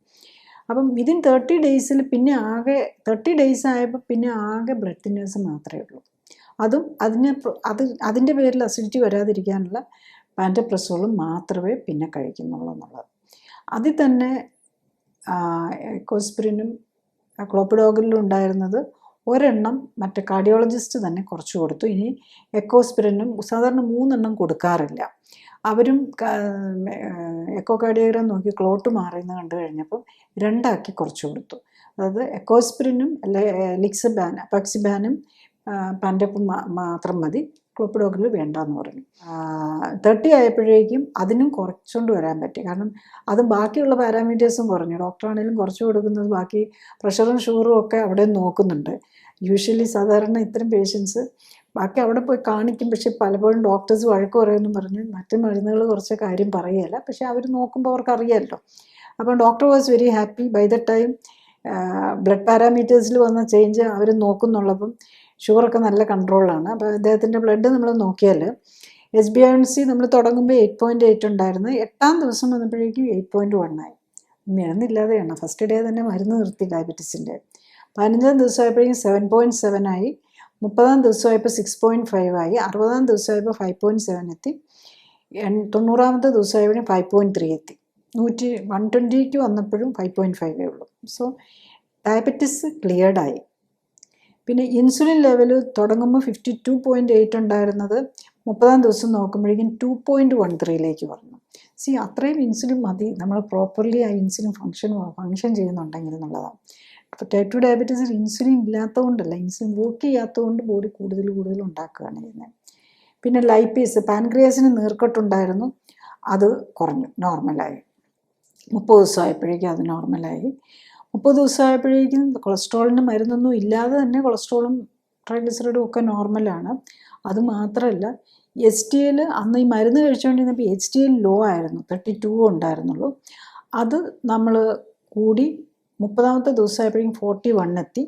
Speaker 1: അപ്പം വിതിൻ 30 ഡേയ്സിൽ പിന്നെ ആകെ 30 ഡേയ്സ് ആയപ്പോൾ പിന്നെ ആകെ ബ്ലഡ് തിന്നേഴ്സ് മാത്രമേ ഉള്ളൂ. അതും അതിൻ്റെ പേരിൽ അസിഡിറ്റി വരാതിരിക്കാനുള്ള പാൻറ്റപ്രസോളും മാത്രമേ പിന്നെ കഴിക്കുന്നുള്ളൂ എന്നുള്ളത്. അതിൽ തന്നെ എക്കോസ്പിരിനും ക്ലോപ്പിഡോഗലിലും ഉണ്ടായിരുന്നത് ഒരെണ്ണം മറ്റേ കാർഡിയോളജിസ്റ്റ് തന്നെ കുറച്ച് കൊടുത്തു. ഇനി എക്കോസ്പിരിനും സാധാരണ 3 എണ്ണം കൊടുക്കാറില്ല. അവരും എക്കോ കാർഡിയോഗ്രാം നോക്കി ക്ലോട്ട് മാറിയെന്ന് കണ്ടു കഴിഞ്ഞപ്പം 2 ആക്കി കുറച്ച് കൊടുത്തു. അതായത് എക്കോസ്പിരിനും ലിക്സബാൻ, അപ്പാക്സിബാനും പാൻറ്റപ്പും മാത്രം മതി, ക്ലോപ്പിഡോഗിൽ വേണ്ടെന്ന് പറഞ്ഞു. 30 ആയപ്പോഴേക്കും അതിനും കുറച്ചുകൊണ്ട് വരാൻ പറ്റി. കാരണം അത് ബാക്കിയുള്ള പാരാമീറ്റേഴ്സും കുറഞ്ഞു. ഡോക്ടറാണെങ്കിലും കുറച്ച് കൊടുക്കുന്നത് ബാക്കി പ്രഷറും ഷുഗറും ഒക്കെ അവിടെ നോക്കുന്നുണ്ട്. യൂഷ്വലി സാധാരണ ഇത്തരം പേഷ്യൻസ് ബാക്കി അവിടെ പോയി കാണിക്കും. പക്ഷെ പലപ്പോഴും ഡോക്ടേഴ്സ് വഴക്ക് പറയുമെന്ന് പറഞ്ഞ് മറ്റു മരുന്നുകൾ കുറച്ച് കാര്യം പറയുകയില്ല. പക്ഷെ അവർ നോക്കുമ്പോൾ അവർക്ക് അറിയാമല്ലോ. അപ്പം doctor was very happy. By the time blood പാരാമീറ്റേഴ്സിൽ വന്ന ചേഞ്ച് അവർ നോക്കുന്നുള്ളപ്പം ഷുഗറൊക്കെ നല്ല കൺട്രോളാണ്. അപ്പോൾ അദ്ദേഹത്തിൻ്റെ ബ്ലഡ് നമ്മൾ നോക്കിയാൽ HbA1c നമ്മൾ തുടങ്ങുമ്പോൾ 8.8 ഉണ്ടായിരുന്നു. 8ാം ദിവസം വന്നപ്പോഴേക്കും 8.1 ആയി. മരുന്നില്ലാതെയാണ്. ഫസ്റ്റ് ഡേ തന്നെ മരുന്ന് നിർത്തി ഡയബറ്റീസിൻ്റെ. 15ാം ദിവസമായപ്പോഴേക്കും 7.7 ആയി. 30ാം ദിവസമായപ്പോൾ 6.5 ആയി. 60ാം ദിവസമായപ്പോൾ 5.7 എത്തി. 90ാമത്തെ ദിവസമായപ്പോഴും 5.3 എത്തി. 120ക്ക് വന്നപ്പോഴും 5.5 ഉള്ളൂ. സോ ഡയബറ്റിസ് ക്ലിയർഡായി. പിന്നെ ഇൻസുലിൻ ലെവൽ തുടങ്ങുമ്പോൾ 52.8 ഉണ്ടായിരുന്നത് 30ാം ദിവസം നോക്കുമ്പോഴേക്കും 2.13 പറഞ്ഞു. അത്രയും ഇൻസുലിൻ മതി നമ്മൾ പ്രോപ്പർലി ആ ഇൻസുലിൻ ഫങ്ഷൻ ചെയ്യുന്നുണ്ടെങ്കിൽ എന്നുള്ളതാണ്. അപ്പോൾ ടൈപ്പ് 2 ഡയബറ്റീസിൽ ഇൻസുലിൻ ഇല്ലാത്തതുകൊണ്ടല്ല, ഇൻസുലിൻ വർക്ക് ചെയ്യാത്തതുകൊണ്ട് ബോഡി കൂടുതൽ ഉണ്ടാക്കുകയാണ് ചെയ്യുന്നത്. പിന്നെ ലൈപ്പേസ്, പാൻക്രിയാസിന് നീർക്കെട്ടുണ്ടായിരുന്നു, അത് കുറഞ്ഞു, നോർമലായി. 30 ദിവസമായപ്പോഴേക്കും അത് നോർമലായി. 30 ദിവസമായപ്പോഴേക്കും കൊളസ്ട്രോളിന് മരുന്നൊന്നും ഇല്ലാതെ തന്നെ കൊളസ്ട്രോളും ട്രൈഗ്ലിസറൈഡും ഒക്കെ നോർമലാണ്. അതുമാത്രമല്ല HDL അന്ന് ഈ മരുന്ന് കഴിച്ചുകൊണ്ടിരുന്നപ്പോൾ HDL ലോ ആയിരുന്നു, 32 ഉണ്ടായിരുന്നുള്ളൂ. അത് നമ്മൾ കൂടി 30ാമത്തെ ദിവസമായപ്പോഴേക്കും 41 എത്തി.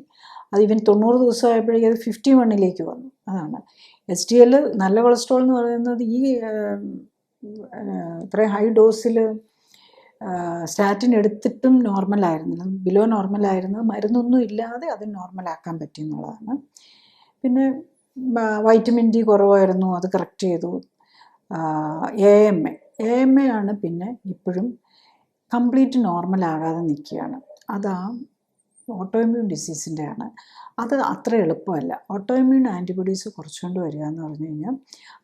Speaker 1: അത് ഇവൻ 90 ദിവസമായപ്പോഴേക്കും അത് 51ലേക്ക് വന്നു. അതാണ് HDL. നല്ല കൊളസ്ട്രോൾ എന്ന് പറയുന്നത് ഈ ഇത്രയും ഹൈ ഡോസിൽ സ്റ്റാറ്റിൻ എടുത്തിട്ടും നോർമലായിരുന്നില്ല, ബിലോ നോർമലായിരുന്നു. മരുന്നൊന്നും ഇല്ലാതെ അത് നോർമലാക്കാൻ പറ്റി എന്നുള്ളതാണ്. പിന്നെ വൈറ്റമിൻ ഡി കുറവായിരുന്നു, അത് കറക്റ്റ് ചെയ്തു. AMA ആണ് പിന്നെ ഇപ്പോഴും കംപ്ലീറ്റ് നോർമലാകാതെ നിൽക്കുകയാണ്. അത് ആ ഓട്ടോഇമ്മ്യൂൺ ഡിസീസിൻ്റെ ആണ്. അത് അത്ര എളുപ്പമല്ല. ഓട്ടോഇമ്മ്യൂൺ ആൻറ്റിബോഡീസ് കുറച്ചുകൊണ്ട് വരിക എന്ന് പറഞ്ഞു കഴിഞ്ഞാൽ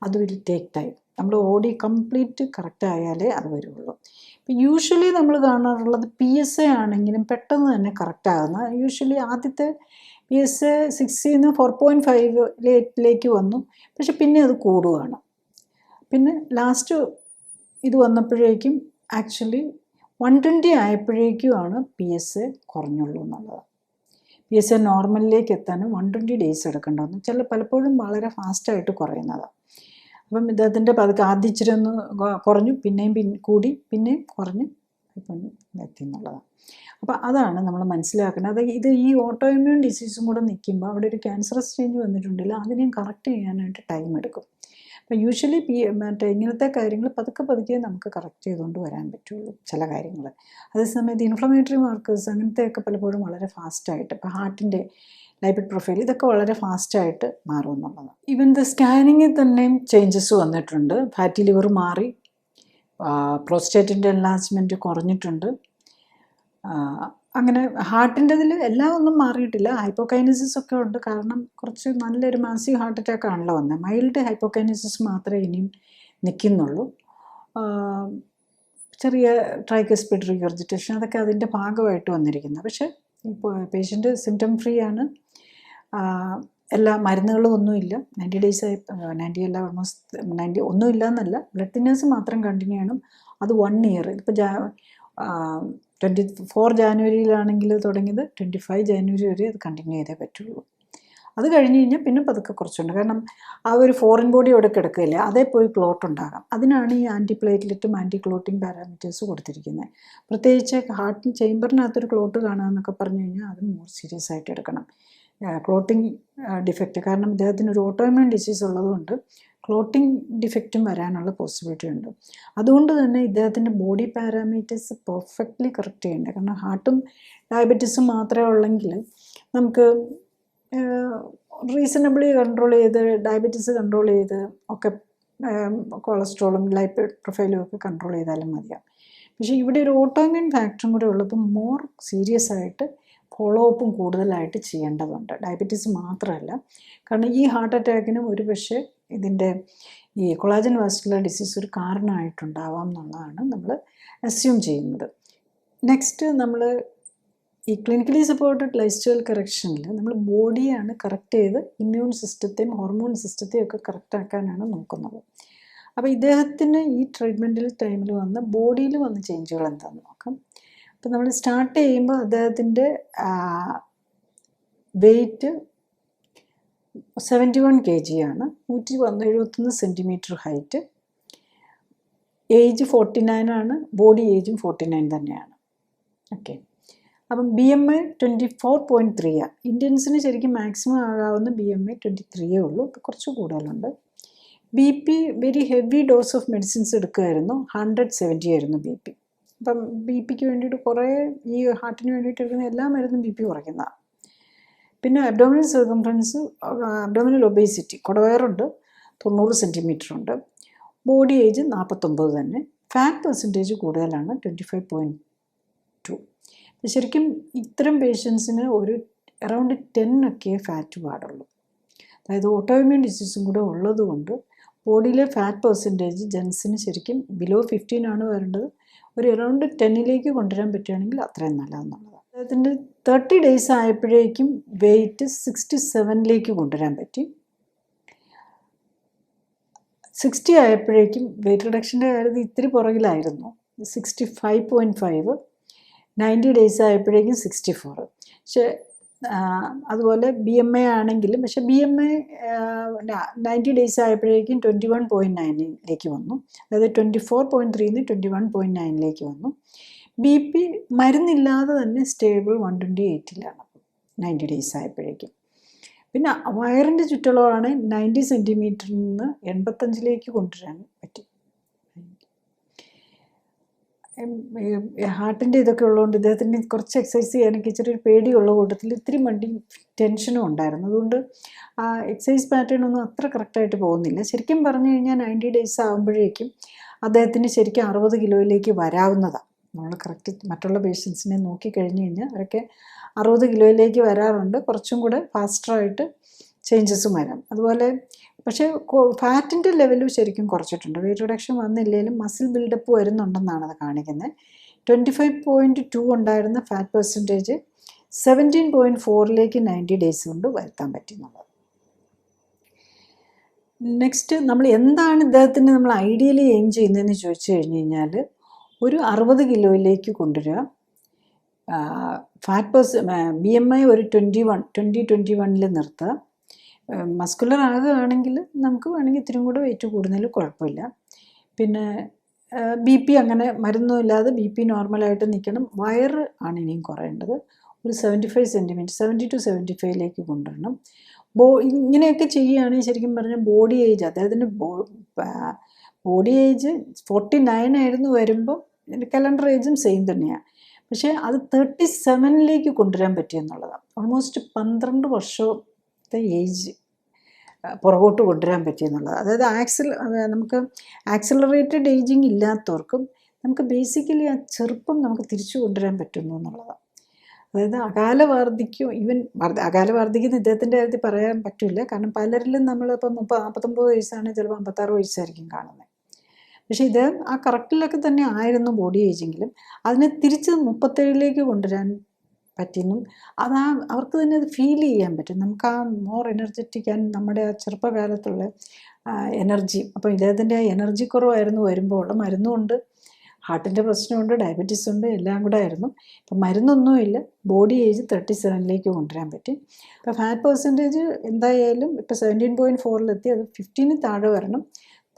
Speaker 1: അത് വിൽ ടേക്ക് ടൈം. നമ്മൾ ബോഡി കംപ്ലീറ്റ് കറക്റ്റ് ആയാലേ അത് വരുള്ളൂ. ഇപ്പം യൂഷ്വലി നമ്മൾ കാണാറുള്ളത് PSA ആണെങ്കിലും പെട്ടെന്ന് തന്നെ കറക്റ്റ് ആകുന്ന. യൂഷ്വലി ആദ്യത്തെ PSA 6ൽ നിന്ന് 4.5ലേക്ക് വന്നു, പക്ഷെ പിന്നെ അത് കൂടുകയാണ്. പിന്നെ ലാസ്റ്റ് ഇത് വന്നപ്പോഴേക്കും ആക്ച്വലി 120 ആയപ്പോഴേക്കുമാണ് PSA കുറഞ്ഞുള്ളൂ എന്നുള്ളത്. PSA നോർമലിലേക്ക് എത്താനും 120 ഡേയ്സ് എടുക്കേണ്ടതെന്ന് പലപ്പോഴും വളരെ ഫാസ്റ്റായിട്ട് കുറയുന്നതാണ്. അപ്പം ഇദ്ദേഹത്തിൻ്റെ പതുക്കെ ആദ്യം ഇച്ചിരി ഒന്ന് കുറഞ്ഞു, പിന്നെയും കൂടി, പിന്നെയും കുറഞ്ഞ് ഇപ്പം എത്തി എന്നുള്ളതാണ്. അപ്പോൾ അതാണ് നമ്മൾ മനസ്സിലാക്കുന്നത്. ഇത് ഈ ഓട്ടോ ഇമ്മ്യൂൺ ഡിസീസും കൂടെ നിൽക്കുമ്പോൾ അവിടെ ഒരു ക്യാൻസറസ് സ്റ്റേജ് വന്നിട്ടുണ്ടെങ്കിൽ അതിനെയും കറക്റ്റ് ചെയ്യാനായിട്ട് ടൈം എടുക്കും. അപ്പം യൂഷ്വലി ഇങ്ങനത്തെ കാര്യങ്ങൾ പതുക്കെ നമുക്ക് കറക്റ്റ് ചെയ്തുകൊണ്ട് വരാൻ പറ്റുള്ളൂ ചില കാര്യങ്ങൾ. അതേസമയത്ത് ഇൻഫ്ലമേറ്ററി മാർക്കേഴ്സ് അങ്ങനത്തെയൊക്കെ പലപ്പോഴും വളരെ ഫാസ്റ്റായിട്ട്, ഇപ്പോൾ ഹാർട്ടിൻ്റെ ലൈപ്പിഡ് പ്രൊഫൈൽ ഇതൊക്കെ വളരെ ഫാസ്റ്റായിട്ട് മാറും എന്നുള്ളതാണ്. ഈവൻ സ്കാനിങ്ങിൽ തന്നെയും ചേഞ്ചസ് വന്നിട്ടുണ്ട്. ഫാറ്റി ലിവർ മാറി, പ്രോസ്റ്റേറ്റിൻ്റെ എൻലാർജ്മെൻറ്റ് കുറഞ്ഞിട്ടുണ്ട്. അങ്ങനെ ഹാർട്ടിൻ്റെതിൽ എല്ലാം ഒന്നും മാറിയിട്ടില്ല. ഹൈപ്പോകൈനസിസ് ഒക്കെ ഉണ്ട്, കാരണം കുറച്ച് നല്ലൊരു മാസീവ് ഹാർട്ട് അറ്റാക്ക് ആണല്ലോ വന്നത്. മൈൽഡ് ഹൈപ്പോകൈനസിസ് മാത്രമേ ഇനിയും നിൽക്കുന്നുള്ളൂ. ചെറിയ ട്രൈകസ്പിഡ് റിഗർജിറ്റേഷൻ അതൊക്കെ അതിൻ്റെ ഭാഗമായിട്ട് വന്നിരിക്കുന്നത്. പക്ഷേ ഇപ്പോൾ പേഷ്യൻ്റ് സിംറ്റം ഫ്രീ ആണ്. എല്ലാ മരുന്നുകളും ഒന്നുമില്ല. 90 ഡേയ്സ് ആയി, 90 അല്ല, ഓൾമോസ്റ്റ് 90 ഒന്നുമില്ല എന്നല്ല, ബ്ലഡ് തിന്നേഴ്സ് മാത്രം കണ്ടിന്യൂ ചെയ്യണം. അത് 1 ഇയർ. ഇപ്പോൾ 24 ജാനുവരിയിലാണെങ്കിൽ തുടങ്ങിയത് 25 ജാനുവരി വരെ അത് കണ്ടിന്യൂ ചെയ്തേ പറ്റുള്ളൂ. അത് കഴിഞ്ഞ് കഴിഞ്ഞാൽ പിന്നെ പതുക്കെ കുറച്ചുണ്ട്. കാരണം ആ ഒരു ഫോറിൻ ബോഡി അവിടെ കിടക്കുകയില്ല, അതേ പോയി ക്ലോട്ട് ഉണ്ടാകാം. അതിനാണ് ഈ ആൻറ്റിപ്ലേറ്റ്ലെറ്റും ആൻറ്റി ക്ലോട്ടിങ് പാരാമീറ്റേഴ്സ് കൊടുത്തിരിക്കുന്നത്. പ്രത്യേകിച്ച് ഹാർട്ട് ചേമ്പറിനകത്തൊരു ക്ലോട്ട് കാണുക എന്നൊക്കെ പറഞ്ഞു കഴിഞ്ഞാൽ അത് മോർ സീരിയസ് ആയിട്ട് എടുക്കണം. ക്ലോട്ടിങ് ഡിഫക്റ്റ്, കാരണം ഇദ്ദേഹത്തിന് ഒരു ഓട്ടോഇമ്മ്യൂൺ ഡിസീസ് ഉള്ളതുകൊണ്ട് ക്ലോട്ടിങ് ഡിഫക്റ്റും വരാനുള്ള പോസിബിലിറ്റി ഉണ്ട്. അതുകൊണ്ട് തന്നെ ഇദ്ദേഹത്തിൻ്റെ ബോഡി പാരാമീറ്റേഴ്സ് പെർഫെക്റ്റ്ലി കറക്റ്റ് ചെയ്യേണ്ടത്. കാരണം ഹാർട്ടും ഡയബറ്റീസും മാത്രമേ ഉള്ളെങ്കിൽ നമുക്ക് റീസണബിളി കൺട്രോൾ ചെയ്ത് ഡയബറ്റീസ് കൺട്രോൾ ചെയ്ത് ഒക്കെ കൊളസ്ട്രോളും ലൈപ്പിഡ് പ്രൊഫൈലും ഒക്കെ കൺട്രോൾ ചെയ്താലും മതിയാവും. പക്ഷേ ഇവിടെ ഒരു ഓട്ടോഇമ്മ്യൂൺ ഫാക്ടറും കൂടെ ഉള്ളപ്പോൾ മോർ സീരിയസ് ആയിട്ട് ഫോളോ അപ്പും കൂടുതലായിട്ട് ചെയ്യേണ്ടതുണ്ട്. ഡയബറ്റീസ് മാത്രമല്ല, കാരണം ഈ ഹാർട്ട് അറ്റാക്കിനും ഒരു പക്ഷേ ഇതിൻ്റെ ഈ കൊളാജൻ വാസ്കുലർ ഡിസീസ് ഒരു കാരണമായിട്ടുണ്ടാവാം എന്നുള്ളതാണ് നമ്മൾ അസ്യൂം ചെയ്യുന്നത്. നെക്സ്റ്റ് നമ്മൾ ഈ ക്ലിനിക്കലി സപ്പോർട്ടഡ് ലൈഫ് സ്റ്റൈൽ കറക്ഷനിൽ നമ്മൾ ബോഡിയാണ് കറക്റ്റ് ചെയ്ത് ഇമ്മ്യൂൺ സിസ്റ്റത്തെയും ഹോർമോൺ സിസ്റ്റത്തെയും ഒക്കെ കറക്റ്റ് ആക്കാനാണ് നോക്കുന്നത്. അപ്പോൾ ഇദ്ദേഹത്തിന് ഈ ട്രീറ്റ്മെൻറ്റിൽ ടൈമിൽ വന്ന ബോഡിയിൽ വന്ന ചേഞ്ചുകൾ എന്താണെന്ന് നോക്കാം. അപ്പോൾ നമ്മൾ സ്റ്റാർട്ട് ചെയ്യുമ്പോൾ അദ്ദേഹത്തിൻ്റെ വെയ്റ്റ് 71 kg ആണ്, 171 സെൻറ്റിമീറ്റർ ഹൈറ്റ്, ഏജ് 49 ആണ്, ബോഡി ഏജും 49 തന്നെയാണ്. ഓക്കെ, അപ്പം BMI 24.3 ആണ്. ഇന്ത്യൻസിന് ശരിക്കും മാക്സിമം ആകാവുന്ന BMI 23 ഉള്ളൂ, കുറച്ച് കൂടുതലുണ്ട്. BP very heavy dose of medicines എടുക്കുമായിരുന്നു, 170 ആയിരുന്നു BP. അപ്പം BP വേണ്ടിയിട്ട് കുറേ ഈ ഹാർട്ടിന് വേണ്ടിയിട്ട് എടുക്കുന്ന എല്ലാ മരുന്നും BP കുറയ്ക്കുന്നതാണ്. പിന്നെ അബ്ഡോമിനൽ സർക്കംഫറൻസ്, അബ്ഡോമിനൽ ഒബേസിറ്റി, കുടവയറുണ്ട്, 90 സെൻറ്റിമീറ്റർ ഉണ്ട്, ബോഡി ഏജ് 49 തന്നെ, ഫാറ്റ് പെർസെൻറ്റേജ് കൂടുതലാണ്, 25.2. ശരിക്കും ഇത്തരം പേഷ്യൻസിന് ഒരു അറൗണ്ട് 10 ഒക്കെ ഫാറ്റ് പാടുള്ളൂ. അതായത് ഓട്ടോഇമ്യൂൺ ഡിസീസും കൂടെ ഉള്ളത് കൊണ്ട് ബോഡിയിലെ ഫാറ്റ് പെർസെൻറ്റേജ് ജെൻസിന് ശരിക്കും ബിലോ 15 ആണ് വരേണ്ടത്. ഒരു അറൗണ്ട് 10ലേക്ക് കൊണ്ടുവരാൻ പറ്റുകയാണെങ്കിൽ അത്രയും നല്ലതെന്നുള്ളതാണ്. അദ്ദേഹത്തിൻ്റെ 30 days ആയപ്പോഴേക്കും വെയിറ്റ് 67ലേക്ക് കൊണ്ടുവരാൻ പറ്റി. 60 ആയപ്പോഴേക്കും വെയിറ്റ് റിഡക്ഷൻ്റെ കാര്യത്തിൽ ഇത്തിരി പുറകിലായിരുന്നു, 65.5. 90 days ആയപ്പോഴേക്കും 64. പക്ഷേ അതുപോലെ BMI ആണെങ്കിലും, പക്ഷെ BMI 90 days ആയപ്പോഴേക്കും 21.9ലേക്ക് വന്നു. അതായത് 24.3 21.9ലേക്ക് വന്നു. BP മരുന്നില്ലാതെ തന്നെ സ്റ്റേബിൾ 128ലാണ് 90 days ആയപ്പോഴേക്കും. പിന്നെ വയറിൻ്റെ ചുറ്റളവാണ് 90 സെൻറ്റിമീറ്ററിൽ നിന്ന് 85ലേക്ക് കൊണ്ടുവരാൻ പറ്റി. ഹാർട്ടിൻ്റെ ഇതൊക്കെ ഉള്ളതുകൊണ്ട് ഇദ്ദേഹത്തിന് കുറച്ച് എക്സസൈസ് ചെയ്യാനൊക്കെ ഇച്ചിരി ഒരു പേടിയുള്ള കൂട്ടത്തിൽ ഇത്തിരി മടി ടെൻഷനും ഉണ്ടായിരുന്നു. അതുകൊണ്ട് ആ എക്സസൈസ് പാറ്റേൺ ഒന്നും അത്ര കറക്റ്റായിട്ട് പോകുന്നില്ല. ശരിക്കും പറഞ്ഞു കഴിഞ്ഞാൽ 90 days ആകുമ്പോഴേക്കും അദ്ദേഹത്തിന് ശരിക്കും 60 കിലോയിലേക്ക് വരാവുന്നതാണ്. നമ്മൾ കറക്റ്റ് മറ്റുള്ള പേഷ്യൻസിനെ നോക്കിക്കഴിഞ്ഞ് കഴിഞ്ഞാൽ അവരൊക്കെ 60 കിലോയിലേക്ക് വരാറുണ്ട്. കുറച്ചും കൂടെ ഫാസ്റ്ററായിട്ട് ചേഞ്ചസും വരാം. അതുപോലെ പക്ഷേ ഫാറ്റിൻ്റെ ലെവലും ശരിക്കും കുറച്ചിട്ടുണ്ട്. വെയിറ്റ് റിഡക്ഷൻ വന്നില്ലെങ്കിലും മസിൽ ബിൽഡപ്പ് വരുന്നുണ്ടെന്നാണ് അത് കാണിക്കുന്നത്. 25.2 ഉണ്ടായിരുന്ന ഫാറ്റ് പെർസെൻറ്റേജ് 17.4ലേക്ക് 90 days കൊണ്ട് വരുത്താൻ പറ്റുന്നുള്ളത്. നെക്സ്റ്റ് നമ്മൾ എന്താണ് ഇദ്ദേഹത്തിന് നമ്മൾ ഐഡിയലി എയിം ചെയ്യുന്നതെന്ന് ചോദിച്ചു കഴിഞ്ഞ് കഴിഞ്ഞാൽ ഒരു 60 കിലോയിലേക്ക് കൊണ്ടുവരിക. ഫാറ്റ് BMI ഒരു 21 നിർത്തുക. മസ്കുലർ ആകുകയാണെങ്കിൽ നമുക്ക് വേണമെങ്കിൽ ഇത്തിരി കൂടെ വെയിറ്റ് കൂടുന്നതിൽ കുഴപ്പമില്ല. പിന്നെ BP അങ്ങനെ മരുന്നും ഇല്ലാതെ BP നോർമലായിട്ട് നിൽക്കണം. വയറ് ആണ് ഇനിയും കുറയേണ്ടത്. ഒരു 75 സെൻറ്റിമീറ്റർ 70 to 75ലേക്ക് കൊണ്ടുവരണം. ഇങ്ങനെയൊക്കെ ചെയ്യുകയാണെങ്കിൽ ശരിക്കും പറഞ്ഞാൽ ബോഡി ഏജ്, അദ്ദേഹത്തിൻ്റെ ബോഡി ഏജ് 49 ആയിരുന്നു വരുമ്പോൾ, കലണ്ടർ ഏജും സെയിം തന്നെയാണ്. പക്ഷേ അത് 37ലേക്ക് കൊണ്ടുവരാൻ പറ്റിയെന്നുള്ളതാണ്. ഓൾമോസ്റ്റ് 12 വർഷത്തെ ഏജ് പുറകോട്ട് കൊണ്ടുവരാൻ പറ്റിയെന്നുള്ളത്. അതായത് നമുക്ക് ആക്സിലറേറ്റഡ് ഏജിങ് ഇല്ലാത്തവർക്കും നമുക്ക് ബേസിക്കലി ആ ചെറുപ്പം നമുക്ക് തിരിച്ചു കൊണ്ടുവരാൻ പറ്റുന്നു എന്നുള്ളതാണ്. അതായത് അകാല വാർദ്ധക്യം, ഈവൻ അകാല വാർദ്ധക്യം ഇദ്ദേഹത്തിൻ്റെ കാര്യത്തിൽ പറയാൻ പറ്റില്ല. കാരണം പലരിലും നമ്മളിപ്പോൾ 49 വയസ്സാണെങ്കിൽ ചിലപ്പോൾ 56 വയസ്സായിരിക്കും കാണുന്നത്. പക്ഷേ ഇത് ആ കറക്റ്റിലൊക്കെ തന്നെ ആയിരുന്നു ബോഡി ഏജെങ്കിലും അതിനെ തിരിച്ച് 37ലേക്ക് കൊണ്ടുവരാൻ പറ്റുന്നു. അവർക്ക് തന്നെ അത് ഫീൽ ചെയ്യാൻ പറ്റും. നമുക്ക് ആ മോർ എനർജറ്റിക് ആൻഡ് നമ്മുടെ ആ ചെറുപ്പകാലത്തുള്ള എനർജി, അപ്പോൾ ഇദ്ദേഹത്തിൻ്റെ ആ എനർജി കുറവായിരുന്നു വരുമ്പോൾ ഉള്ള മരുന്നുകൊണ്ട്, ഹാർട്ടിൻ്റെ പ്രശ്നമുണ്ട്, ഡയബറ്റീസ് ഉണ്ട്, എല്ലാം കൂടെ ആയിരുന്നു. ഇപ്പം മരുന്നൊന്നുമില്ല, ബോഡി ഏജ് 37ലേക്ക് കൊണ്ടുവരാൻ പറ്റി. അപ്പോൾ ഫാറ്റ് പെർസെൻറ്റേജ് എന്തായാലും ഇപ്പോൾ 17.4ലെത്തി, അത് 15 താഴെ വരണം.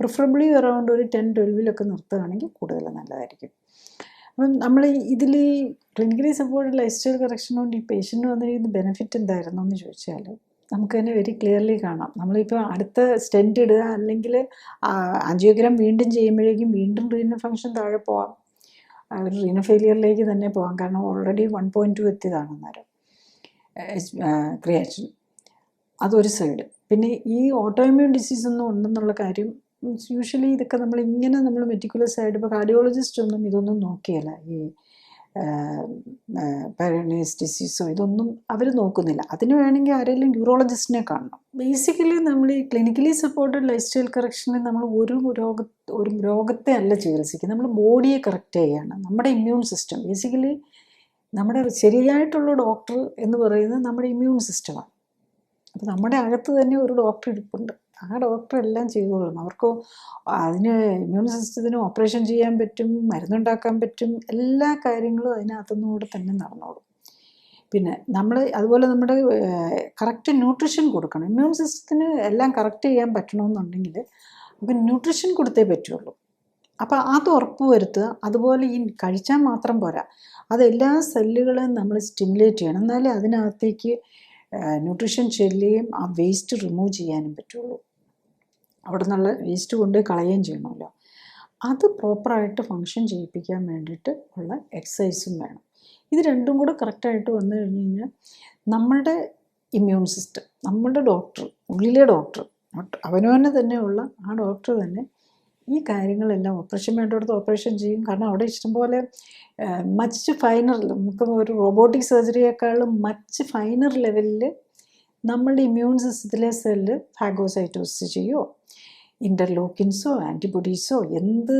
Speaker 1: പ്രിഫറബിളി അറൗണ്ട് ഒരു 10-12 നിർത്തുകയാണെങ്കിൽ കൂടുതൽ നല്ലതായിരിക്കും. അപ്പം നമ്മൾ ഇതിൽ ഈ clinically supported life style correction കൊണ്ട് ഈ പേഷ്യൻ്റ് വന്നിരിക്കുന്ന ബെനിഫിറ്റ് എന്തായിരുന്നു എന്ന് ചോദിച്ചാൽ നമുക്ക് തന്നെ വെരി ക്ലിയർലി കാണാം. നമ്മളിപ്പോൾ അടുത്ത സ്റ്റെൻറ്റ് ഇടുക അല്ലെങ്കിൽ ആൻജിയോഗ്രാം വീണ്ടും ചെയ്യുമ്പോഴേക്കും വീണ്ടും റീനൽ ഫങ്ഷൻ താഴെ പോവാം, ഒരു റീനൽ ഫെയിലിയറിലേക്ക് തന്നെ പോകാം. കാരണം ഓൾറെഡി 1.2 എത്തിയതാണ് അന്നേരം ക്രിയാറ്റിൻ. അതൊരു സൈഡ്. പിന്നെ ഈ ഓട്ടോഇമ്യൂൺ ഡിസീസ് ഒന്നും ഉണ്ടെന്നുള്ള കാര്യം യൂഷ്വലി ഇതൊക്കെ നമ്മൾ മെറ്റിക്കുലസ് ആയിട്ട് ഇപ്പോൾ കാർഡിയോളജിസ്റ്റ് ഒന്നും ഇതൊന്നും നോക്കിയല്ല. ഈ പാരനൈസ് ഡിസീസോ ഇതൊന്നും അവർ നോക്കുന്നില്ല. അതിന് വേണമെങ്കിൽ ആരെങ്കിലും ന്യൂറോളജിസ്റ്റിനെ കാണണം. ബേസിക്കലി നമ്മൾ ഈ ക്ലിനിക്കലി സപ്പോർട്ടഡ് ലൈഫ് സ്റ്റൈൽ കറക്ഷനിൽ നമ്മൾ ഒരു രോഗത്തെ അല്ല ചികിത്സിക്കുക, നമ്മൾ ബോഡിയെ കറക്റ്റ് ചെയ്യുകയാണ്. നമ്മുടെ ഇമ്മ്യൂൺ സിസ്റ്റം, ബേസിക്കലി നമ്മുടെ ശരിയായിട്ടുള്ള ഡോക്ടർ എന്ന് പറയുന്നത് നമ്മുടെ ഇമ്മ്യൂൺ സിസ്റ്റമാണ്. അപ്പോൾ നമ്മുടെ അകത്ത് തന്നെ ഒരു ഡോക്ടർ ഇരിപ്പുണ്ട്. ആ ഡോക്ടർ എല്ലാം ചെയ്തോളും. അവർക്ക് അതിന് ഇമ്മ്യൂൺ സിസ്റ്റത്തിന് ഓപ്പറേഷൻ ചെയ്യാൻ പറ്റും, മരുന്നുണ്ടാക്കാൻ പറ്റും, എല്ലാ കാര്യങ്ങളും അതിനകത്തുനിന്നുകൂടെ തന്നെ നടന്നോളും. പിന്നെ നമ്മൾ അതുപോലെ നമ്മുടെ കറക്റ്റ് ന്യൂട്രിഷൻ കൊടുക്കണം. ഇമ്മ്യൂൺ സിസ്റ്റത്തിന് എല്ലാം കറക്റ്റ് ചെയ്യാൻ പറ്റണമെന്നുണ്ടെങ്കിൽ നമുക്ക് ന്യൂട്രിഷൻ കൊടുത്തേ പറ്റുള്ളൂ. അപ്പോൾ അത് ഉറപ്പ് വരുത്തുക. അതുപോലെ ഈ കഴിച്ചാൽ മാത്രം പോരാ, അതെല്ലാ സെല്ലുകളെയും നമ്മൾ സ്റ്റിമുലേറ്റ് ചെയ്യണം. എന്നാലേ അതിനകത്തേക്ക് ന്യൂട്രിഷൻ ചെല്ലുകയും ആ വേസ്റ്റ് റിമൂവ് ചെയ്യാനും പറ്റുള്ളൂ. അവിടെ നിന്നുള്ള വേസ്റ്റ് കൊണ്ട് കളയുകയും ചെയ്യണമല്ലോ. അത് പ്രോപ്പറായിട്ട് ഫങ്ഷൻ ചെയ്യിപ്പിക്കാൻ വേണ്ടിയിട്ട് ഉള്ള എക്സസൈസും വേണം. ഇത് രണ്ടും കൂടെ കറക്റ്റായിട്ട് വന്നു കഴിഞ്ഞ് കഴിഞ്ഞാൽ നമ്മളുടെ ഇമ്മ്യൂൺ സിസ്റ്റം, നമ്മളുടെ ഡോക്ടർ, ഉള്ളിലെ ഡോക്ടർ, അവനവനെ തന്നെയുള്ള ആ ഡോക്ടർ തന്നെ ഈ കാര്യങ്ങളെല്ലാം ഓപ്പറേഷൻ വേണ്ടിടത്ത് ഓപ്പറേഷൻ ചെയ്യും. കാരണം അവിടെ ഇഷ്ടംപോലെ മച്ച് ഫൈനർ, നമുക്ക് ഒരു റോബോട്ടിക് സർജറിയേക്കാളും മച്ച് ഫൈനർ ലെവലിൽ നമ്മളുടെ ഇമ്മ്യൂൺ സിസ്റ്റത്തിലെ സെല്ല് ഫാഗോസൈറ്റോസിസ് ചെയ്യുമോ, ഇൻ്റർലോക്കിൻസോ ആൻറ്റിബോഡീസോ എന്ത്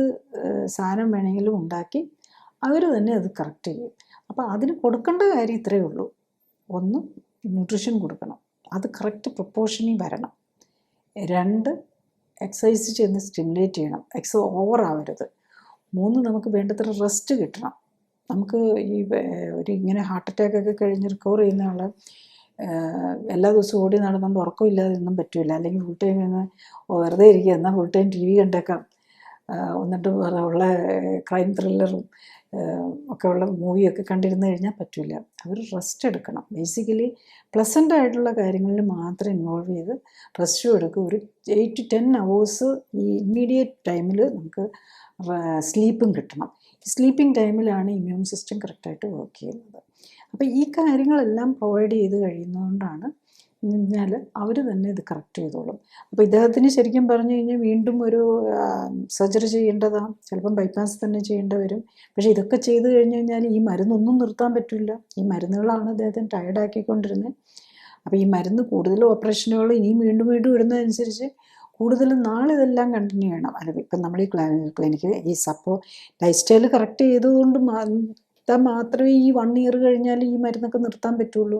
Speaker 1: സാധനം വേണമെങ്കിലും ഉണ്ടാക്കി അവർ തന്നെ അത് കറക്റ്റ് ചെയ്യും. അപ്പോൾ അതിന് കൊടുക്കേണ്ട കാര്യം ഇത്രയേ ഉള്ളൂ. ഒന്ന്, ന്യൂട്രിഷൻ കൊടുക്കണം, അത് കറക്റ്റ് പ്രൊപ്പോർഷനിൽ വരണം. 2, എക്സസൈസ് ചെയ്ത് സ്റ്റിമുലേറ്റ് ചെയ്യണം, ഓവർ ആവരുത്. 3, നമുക്ക് വേണ്ടത്ര റെസ്റ്റ് കിട്ടണം. നമുക്ക് ഈ ഒരു ഇങ്ങനെ ഹാർട്ട് അറ്റാക്കൊക്കെ കഴിഞ്ഞ് റിക്കവർ ചെയ്യുന്ന ആൾ എല്ലാ ദിവസവും ഓടി നടന്നുകൊണ്ട് ഉറക്കമില്ലാതെ ഒന്നും പറ്റില്ല. അല്ലെങ്കിൽ ഫുൾ ടൈം ഇന്ന് വെറുതെ ഇരിക്കുക, എന്നാൽ ഫുൾ ടൈം TV കണ്ടേക്കാം, എന്നിട്ട് ഉള്ള ക്രൈം ത്രില്ലറും ഒക്കെ ഉള്ള മൂവിയൊക്കെ കണ്ടിരുന്നു കഴിഞ്ഞാൽ പറ്റില്ല. അവർ റെസ്റ്റ് എടുക്കണം. ബേസിക്കലി പ്ലസൻ്റ് ആയിട്ടുള്ള കാര്യങ്ങളിൽ മാത്രം ഇൻവോൾവ് ചെയ്ത് റെസ്റ്റും എടുക്കുക. ഒരു 8 to 10 hours ഈ ഇമ്മീഡിയറ്റ് ടൈമിൽ നമുക്ക് സ്ലീപ്പും കിട്ടണം. ഈ സ്ലീപ്പിംഗ് ടൈമിലാണ് ഇമ്മ്യൂൺ സിസ്റ്റം കറക്റ്റായിട്ട് വർക്ക് ചെയ്യുന്നത്. അപ്പോൾ ഈ കാര്യങ്ങളെല്ലാം പ്രൊവൈഡ് ചെയ്ത് കഴിയുന്നതുകൊണ്ടാണ് കഴിഞ്ഞാൽ അവർ തന്നെ ഇത് കറക്റ്റ് ചെയ്തോളും. അപ്പോൾ ഇദ്ദേഹത്തിന് ശരിക്കും പറഞ്ഞു കഴിഞ്ഞാൽ വീണ്ടും ഒരു സർജറി ചെയ്യേണ്ടതാണ്, ചിലപ്പം ബൈപ്പാസ് തന്നെ ചെയ്യേണ്ടി വരും. പക്ഷേ ഇതൊക്കെ ചെയ്ത് കഴിഞ്ഞ് കഴിഞ്ഞാൽ ഈ മരുന്നൊന്നും നിർത്താൻ പറ്റില്ല. ഈ മരുന്നുകളാണ് അദ്ദേഹത്തിന് ടയർഡാക്കിക്കൊണ്ടിരുന്നത്. അപ്പോൾ ഈ മരുന്ന് കൂടുതൽ ഓപ്പറേഷനുകൾ ഇനിയും വീണ്ടും വീണ്ടും ഇടുന്നതനുസരിച്ച് കൂടുതലും നാളിതെല്ലാം കണ്ടിന്യൂ ചെയ്യണം. അല്ലെങ്കിൽ ഇപ്പം നമ്മൾ ഈ ക്ലിനിക്ക് ഈ ലൈഫ് സ്റ്റൈൽ കറക്റ്റ് ചെയ്തതുകൊണ്ട് മാത്രമേ ഈ 1 year കഴിഞ്ഞാൽ ഈ മരുന്നൊക്കെ നിർത്താൻ പറ്റുള്ളൂ.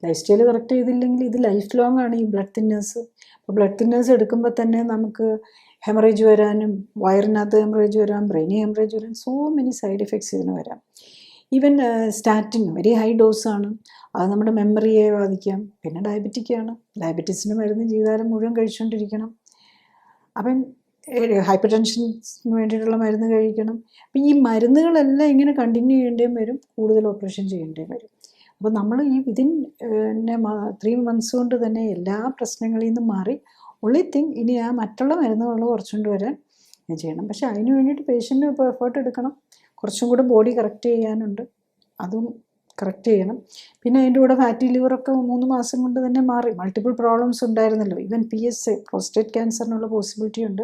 Speaker 1: ലൈഫ് സ്റ്റൈൽ കറക്റ്റ് ചെയ്തില്ലെങ്കിൽ ഇത് ലൈഫ് ലോങ് ആണ് ഈ ബ്ലഡ് തിന്നേഴ്സ്. അപ്പോൾ ബ്ലഡ് തിന്നേഴ്സ് എടുക്കുമ്പോൾ തന്നെ നമുക്ക് ഹെമറേജ് വരാനും, വയറിനകത്ത് ഹെമറേജ് വരാം, ബ്രെയിനി ഹെമറേജ് വരാൻ, സോ മെനി സൈഡ് എഫക്ട്സ് ഇതിന് വരാം. ഈവൻ സ്റ്റാറ്റിൻ വെരി ഹൈ ഡോസാണ്, അത് നമ്മുടെ മെമ്മറിയെ ബാധിക്കാം. പിന്നെ ഡയബറ്റിക്കാണ്, ഡയബറ്റീസിന് മരുന്ന് ജീവിതകാലം മുഴുവൻ കഴിച്ചുകൊണ്ടിരിക്കണം. അപ്പം ഹൈപ്പർ ടെൻഷന് വേണ്ടിയിട്ടുള്ള മരുന്ന് കഴിക്കണം. അപ്പം ഈ മരുന്നുകളെല്ലാം ഇങ്ങനെ കണ്ടിന്യൂ ചെയ്യേണ്ടേയും വരും, കൂടുതൽ ഓപ്പറേഷൻ ചെയ്യേണ്ടേയും വരും. അപ്പോൾ നമ്മൾ ഈ വിതിൻ 3 months കൊണ്ട് തന്നെ എല്ലാ പ്രശ്നങ്ങളിൽ നിന്നും മാറി ഉള്ളി തിങ് ഇനി ആ മറ്റുള്ള മരുന്നുകൾ കുറച്ചുകൊണ്ട് വരാൻ ചെയ്യണം. പക്ഷെ അതിന് വേണ്ടിയിട്ട് പേഷ്യൻറ്റിന് ഇപ്പോൾ എഫേർട്ട് എടുക്കണം. കുറച്ചും കൂടെ ബോഡി കറക്റ്റ് ചെയ്യാനുണ്ട്, അതും കറക്റ്റ് ചെയ്യണം. പിന്നെ അതിൻ്റെ കൂടെ ഫാറ്റി ലിവറൊക്കെ 3 മാസം കൊണ്ട് തന്നെ മാറി. മൾട്ടിപ്പിൾ പ്രോബ്ലംസ് ഉണ്ടായിരുന്നല്ലോ. ഈവൻ PSA പ്രോസ്റ്റേറ്റ് ക്യാൻസറിനുള്ള പോസിബിലിറ്റി ഉണ്ട്.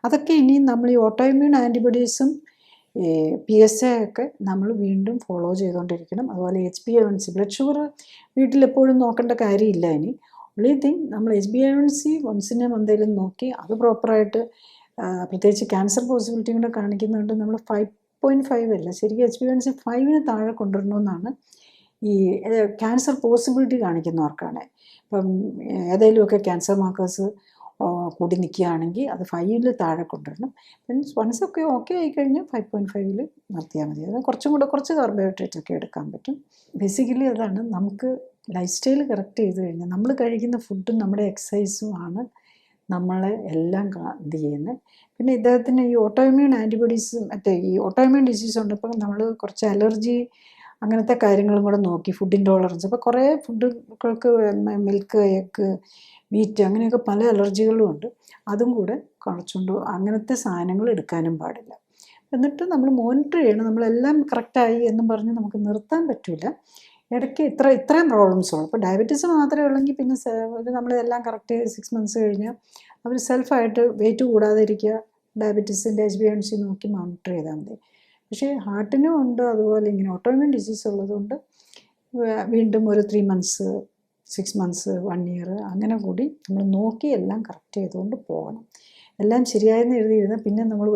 Speaker 1: അതൊക്കെ ഇനിയും നമ്മൾ ഈ ഓട്ടോഇമ്മ്യൂൺ ആൻറ്റിബോഡീസും PSA ഒക്കെ നമ്മൾ വീണ്ടും ഫോളോ ചെയ്തുകൊണ്ടിരിക്കണം. അതുപോലെ HbA1c ബ്ലഡ് ഷുഗർ വീട്ടിലെപ്പോഴും നോക്കേണ്ട കാര്യമില്ല. ഇനി ഉള്ളി തിങ് നമ്മൾ HbA1c വൺസിനെ എന്തെങ്കിലും നോക്കി അത് പ്രോപ്പറായിട്ട്, പ്രത്യേകിച്ച് ക്യാൻസർ പോസിബിലിറ്റി കൂടെ കാണിക്കുന്നുണ്ട്. നമ്മൾ 5.5 അല്ല, ശരിക്കും HbA1c 5-ന് താഴെ കൊണ്ടുവരണമെന്നാണ് ഈ ക്യാൻസർ പോസിബിലിറ്റി കാണിക്കുന്നവർക്കാണ്. ഇപ്പം ഏതെങ്കിലുമൊക്കെ ക്യാൻസർ മാർക്കേഴ്സ് കൂടി നിൽക്കുകയാണെങ്കിൽ അത് 5-ൽ താഴെ കൊണ്ടുവരണം. മീൻസ് വൺസൊക്കെ ഓക്കെ ആയിക്കഴിഞ്ഞാൽ 5.5-ൽ നിർത്തിയാൽ മതി. അത് കുറച്ച് കാർബോഹൈഡ്രേറ്റ് ഒക്കെ എടുക്കാൻ പറ്റും. ബേസിക്കലി അതാണ് നമുക്ക് ലൈഫ് സ്റ്റൈൽ കറക്റ്റ് ചെയ്ത് കഴിഞ്ഞാൽ നമ്മൾ കഴിക്കുന്ന ഫുഡും നമ്മുടെ എക്സസൈസും ആണ് നമ്മളെ എല്ലാം ഇത് ചെയ്യുന്നത്. പിന്നെ ഇദ്ദേഹത്തിന് ഈ ഓട്ടോഇമ്മ്യൂൺ ആൻറ്റിബോഡീസ്, മറ്റേ ഈ ഓട്ടോഇമ്മ്യൂൺ ഡിസീസ് ഉണ്ട്. ഇപ്പം നമ്മൾ കുറച്ച് അലർജി അങ്ങനത്തെ കാര്യങ്ങളും കൂടെ നോക്കി, ഫുഡ് ഇൻടോളറൻസ്. അപ്പോൾ കുറേ ഫുഡുകൾക്ക് മിൽക്ക്, എഗ്ഗ്, മീറ്റ് അങ്ങനെയൊക്കെ പല അലർജികളും ഉണ്ട്. അതും കൂടെ കുറച്ചുകൊണ്ട് അങ്ങനത്തെ സാധനങ്ങൾ എടുക്കാനും പാടില്ല. എന്നിട്ട് നമ്മൾ മോണിറ്റർ ചെയ്യണം. നമ്മളെല്ലാം കറക്റ്റായി എന്നും പറഞ്ഞ് നമുക്ക് നിർത്താൻ പറ്റില്ല. ഇടയ്ക്ക് ഇത്രയും പ്രോബ്ലംസ് ഉള്ളൂ. അപ്പോൾ ഡയബറ്റീസ് മാത്രമേ ഉള്ളെങ്കിൽ പിന്നെ നമ്മളെല്ലാം കറക്റ്റ് 6 months കഴിഞ്ഞാൽ അവർ സെൽഫായിട്ട് വെയിറ്റ് കൂടാതെ ഇരിക്കുക, ഡയബറ്റീസിൻ്റെ HbA1c നോക്കി മോണിറ്റർ ചെയ്താൽ മതി. പക്ഷേ ഹാർട്ടിനും ഉണ്ട് അതുപോലെ ഇങ്ങനെ ഓട്ടോഇമ്മ്യൂൺ ഡിസീസ് ഉള്ളതുകൊണ്ട് വീണ്ടും ഒരു 3 months, 6 months, 1 year അങ്ങനെ കൂടി നമ്മൾ നോക്കി എല്ലാം കറക്റ്റ് ചെയ്തുകൊണ്ട് പോകണം. എല്ലാം ശരിയായെന്ന് എഴുതിയിരുന്നാൽ പിന്നെ നമ്മൾ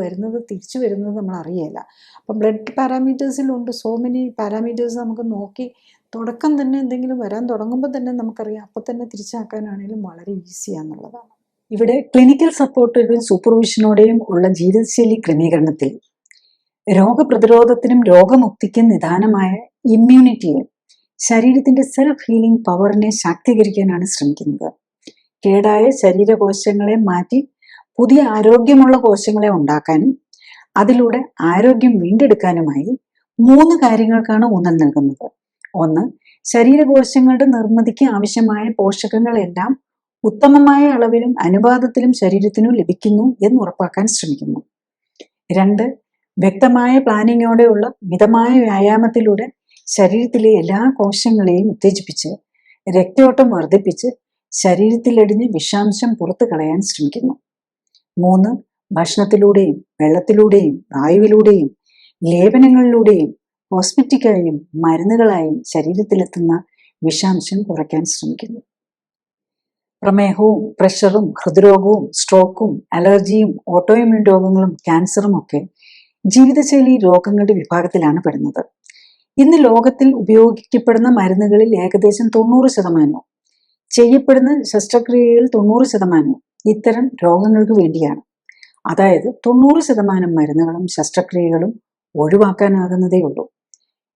Speaker 1: തിരിച്ചു വരുന്നത് നമ്മൾ അറിയില്ല. അപ്പം ബ്ലഡ് പാരാമീറ്റേഴ്സിലുണ്ട് സോ മെനി പാരാമീറ്റേഴ്സ്. നമുക്ക് നോക്കി തുടക്കം തന്നെ എന്തെങ്കിലും വരാൻ തുടങ്ങുമ്പോൾ തന്നെ നമുക്കറിയാം. അപ്പം തന്നെ തിരിച്ചാക്കാനാണെങ്കിലും വളരെ ഈസിയാണെന്നുള്ളതാണ്. ഇവിടെ ക്ലിനിക്കൽ സപ്പോർട്ടുകളും സൂപ്പർവിഷനോടെയും ഉള്ള ജീവിതശൈലി ക്രമീകരണത്തിൽ രോഗപ്രതിരോധത്തിനും രോഗമുക്തിക്കും നിദാനമായ ഇമ്മ്യൂണിറ്റിയെ ശരീരത്തിന്റെ സെൽഫ് ഹീലിംഗ് പവറിനെ ശാക്തീകരിക്കാനാണ് ശ്രമിക്കുന്നത്. കേടായ ശരീരകോശങ്ങളെ മാറ്റി പുതിയ ആരോഗ്യമുള്ള കോശങ്ങളെ ഉണ്ടാക്കാനും അതിലൂടെ ആരോഗ്യം വീണ്ടെടുക്കാനുമായി 3 കാര്യങ്ങൾക്കാണ് ഊന്നൽ നൽകുന്നത്. ഒന്ന്, ശരീരകോശങ്ങളുടെ നിർമ്മിതിക്ക് ആവശ്യമായ പോഷകങ്ങളെല്ലാം ഉത്തമമായ അളവിലും അനുപാതത്തിലും ശരീരത്തിനു ലഭിക്കുന്നു എന്ന് ഉറപ്പാക്കാൻ ശ്രമിക്കുന്നു. 2, വ്യക്തമായ പ്ലാനിങ്ങോടെയുള്ള മിതമായ വ്യായാമത്തിലൂടെ ശരീരത്തിലെ എല്ലാ കോശങ്ങളെയും ഉത്തേജിപ്പിച്ച് രക്തയോട്ടം വർദ്ധിപ്പിച്ച് ശരീരത്തിലടിഞ്ഞ് വിഷാംശം പുറത്തു കളയാൻ ശ്രമിക്കുന്നു. 3, ഭക്ഷണത്തിലൂടെയും വെള്ളത്തിലൂടെയും വായുവിലൂടെയും ലേപനങ്ങളിലൂടെയും കോസ്മെറ്റിക്കായും മരുന്നുകളായും ശരീരത്തിലെത്തുന്ന വിഷാംശം കുറയ്ക്കാൻ ശ്രമിക്കുന്നു. പ്രമേഹവും പ്രഷറും ഹൃദ്രോഗവും സ്ട്രോക്കും അലർജിയും ഓട്ടോഇമ്യൂൺ രോഗങ്ങളും ക്യാൻസറും ഒക്കെ ജീവിതശൈലി രോഗങ്ങളുടെ വിഭാഗത്തിലാണ് പെടുന്നത്. ഇന്ന് ലോകത്തിൽ ഉപയോഗിക്കപ്പെടുന്ന മരുന്നുകളിൽ ഏകദേശം 90% ചെയ്യപ്പെടുന്ന ശസ്ത്രക്രിയകളിൽ 90% ഇത്തരം രോഗങ്ങൾക്ക് വേണ്ടിയാണ്. അതായത് 90% മരുന്നുകളും ശസ്ത്രക്രിയകളും ഒഴിവാക്കാനാകുന്നതേ ഉള്ളൂ.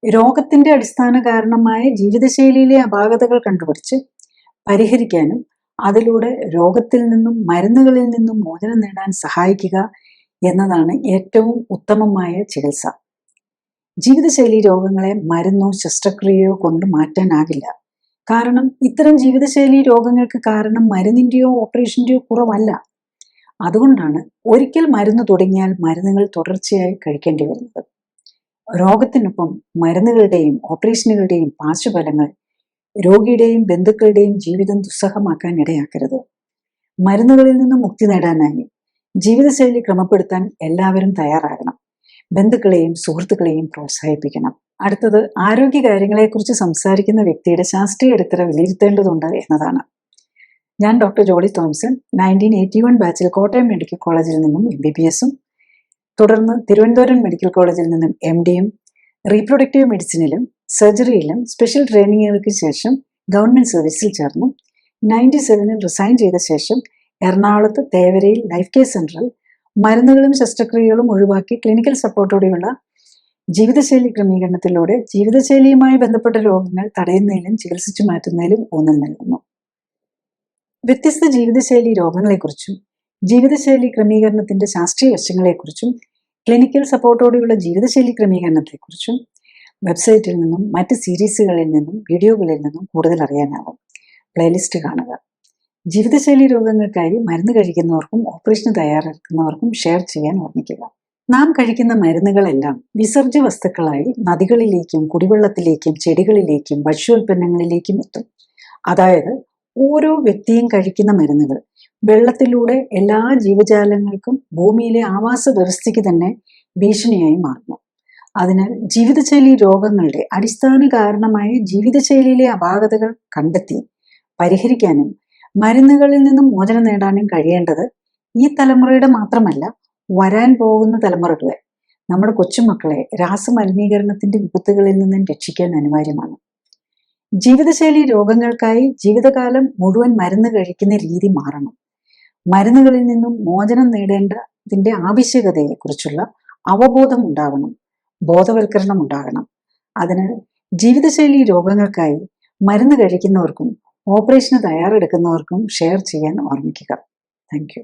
Speaker 1: രോഗത്തിന്റെ അടിസ്ഥാന കാരണമായ ജീവിതശൈലിയിലെ അപാകതകൾ കണ്ടുപിടിച്ച് പരിഹരിക്കാനും അതിലൂടെ രോഗത്തിൽ നിന്നും മരുന്നുകളിൽ നിന്നും മോചനം നേടാൻ സഹായിക്കുക എന്നതാണ് ഏറ്റവും ഉത്തമമായ ചികിത്സ. ജീവിതശൈലി രോഗങ്ങളെ മരുന്നോ ശസ്ത്രക്രിയയോ കൊണ്ട് മാറ്റാനാകില്ല. കാരണം ഇത്തരം ജീവിതശൈലി രോഗങ്ങൾക്ക് കാരണം മരുന്നിന്റെയോ ഓപ്പറേഷന്റെയോ കുറവല്ല. അതുകൊണ്ടാണ് ഒരിക്കൽ മരുന്ന് തുടങ്ങിയാൽ മരുന്നുകൾ തുടർച്ചയായി കഴിക്കേണ്ടി വരുന്നത്. രോഗത്തിനൊപ്പം മരുന്നുകളുടെയും ഓപ്പറേഷനുകളുടെയും പാർശ്വഫലങ്ങൾ രോഗിയുടെയും ബന്ധുക്കളുടെയും ജീവിതം ദുസ്സഹമാക്കാൻ ഇടയാക്കരുത്. മരുന്നുകളിൽ നിന്നും മുക്തി നേടാനായി ജീവിതശൈലി ക്രമപ്പെടുത്താൻ എല്ലാവരും തയ്യാറാകണം. ബന്ധുക്കളെയും സുഹൃത്തുക്കളെയും പ്രോത്സാഹിപ്പിക്കണം. അടുത്തത്, ആരോഗ്യ കാര്യങ്ങളെക്കുറിച്ച് സംസാരിക്കുന്ന വ്യക്തിയുടെ ശാസ്ത്രീയ അടിത്തറ വിലയിരുത്തേണ്ടതുണ്ട് എന്നതാണ്. ഞാൻ ഡോക്ടർ ജോളി തോംസൺ 1981 ബാച്ചിൽ കോട്ടയം മെഡിക്കൽ കോളേജിൽ നിന്നും MBBSഉം തുടർന്ന് തിരുവനന്തപുരം മെഡിക്കൽ കോളേജിൽ നിന്നും MDയും റീപ്രൊഡക്റ്റീവ് മെഡിസിനിലും സർജറിയിലും സ്പെഷ്യൽ ട്രെയിനിങ്ങുകൾക്ക് ശേഷം ഗവൺമെന്റ് സർവീസിൽ ചേർന്നു. 97 റിസൈൻ ചെയ്ത ശേഷം എറണാകുളത്ത് തേവരയിൽ ലൈഫ് കെയർ സെന്ററിൽ മരുന്നുകളും ശസ്ത്രക്രിയകളും ഒഴിവാക്കി ക്ലിനിക്കൽ സപ്പോർട്ടോടെയുള്ള ജീവിതശൈലി ക്രമീകരണത്തിലൂടെ ജീവിതശൈലിയുമായി ബന്ധപ്പെട്ട രോഗങ്ങൾ തടയുന്നതിലും ചികിത്സിച്ചു മാറ്റുന്നതിലും ഊന്നൽ നൽകുന്നു. വ്യത്യസ്ത ജീവിതശൈലി രോഗങ്ങളെക്കുറിച്ചും ജീവിതശൈലി ക്രമീകരണത്തിന്റെ ശാസ്ത്രീയ വശങ്ങളെക്കുറിച്ചും ക്ലിനിക്കൽ സപ്പോർട്ടോടെയുള്ള ജീവിതശൈലി ക്രമീകരണത്തെക്കുറിച്ചും വെബ്സൈറ്റിൽ നിന്നും മറ്റ് സീരീസുകളിൽ നിന്നും വീഡിയോകളിൽ നിന്നും കൂടുതൽ അറിയാനാവും. പ്ലേലിസ്റ്റ് കാണുക. ജീവിതശൈലി രോഗങ്ങൾക്കായി മരുന്ന് കഴിക്കുന്നവർക്കും ഓപ്പറേഷന് തയ്യാറെടുക്കുന്നവർക്കും ഷെയർ ചെയ്യാൻ ഓർമ്മിക്കുക. നാം കഴിക്കുന്ന മരുന്നുകളെല്ലാം വിസർജ്യ വസ്തുക്കളായി നദികളിലേക്കും കുടിവെള്ളത്തിലേക്കും ചെടികളിലേക്കും ഭക്ഷ്യോൽപ്പന്നങ്ങളിലേക്കും എത്തും. അതായത് ഓരോ വ്യക്തിയും കഴിക്കുന്ന മരുന്നുകൾ വെള്ളത്തിലൂടെ എല്ലാ ജീവജാലങ്ങൾക്കും ഭൂമിയിലെ ആവാസ വ്യവസ്ഥയ്ക്ക് തന്നെ ഭീഷണിയായി മാറുന്നു. അതിനാൽ ജീവിതശൈലി രോഗങ്ങളുടെ അടിസ്ഥാന കാരണമായ ജീവിതശൈലിയിലെ അപാകതകൾ കണ്ടെത്തി പരിഹരിക്കാനും മരുന്നുകളിൽ നിന്നും മോചനം നേടാനും കഴിയേണ്ടത് ഈ തലമുറയുടെ മാത്രമല്ല, വരാൻ പോകുന്ന തലമുറകളെ, നമ്മുടെ കൊച്ചുമക്കളെ രാസമലിനീകരണത്തിന്റെ വിപത്തുകളിൽ നിന്നും രക്ഷിക്കാൻ അനിവാര്യമാണ്. ജീവിതശൈലി രോഗങ്ങൾക്കായി ജീവിതകാലം മുഴുവൻ മരുന്ന് കഴിക്കുന്ന രീതി മാറണം. മരുന്നുകളിൽ നിന്നും മോചനം നേടേണ്ടതിന്റെ ആവശ്യകതയെക്കുറിച്ചുള്ള അവബോധം ഉണ്ടാവണം, ബോധവൽക്കരണം ഉണ്ടാകണം. അതിനാൽ ജീവിതശൈലി രോഗങ്ങൾക്കായി മരുന്ന് കഴിക്കുന്നവർക്കും ഓപ്പറേഷന് തയ്യാറെടുക്കുന്നവർക്കും ഷെയർ ചെയ്യാൻ ഓർമ്മിക്കുക. Thank you.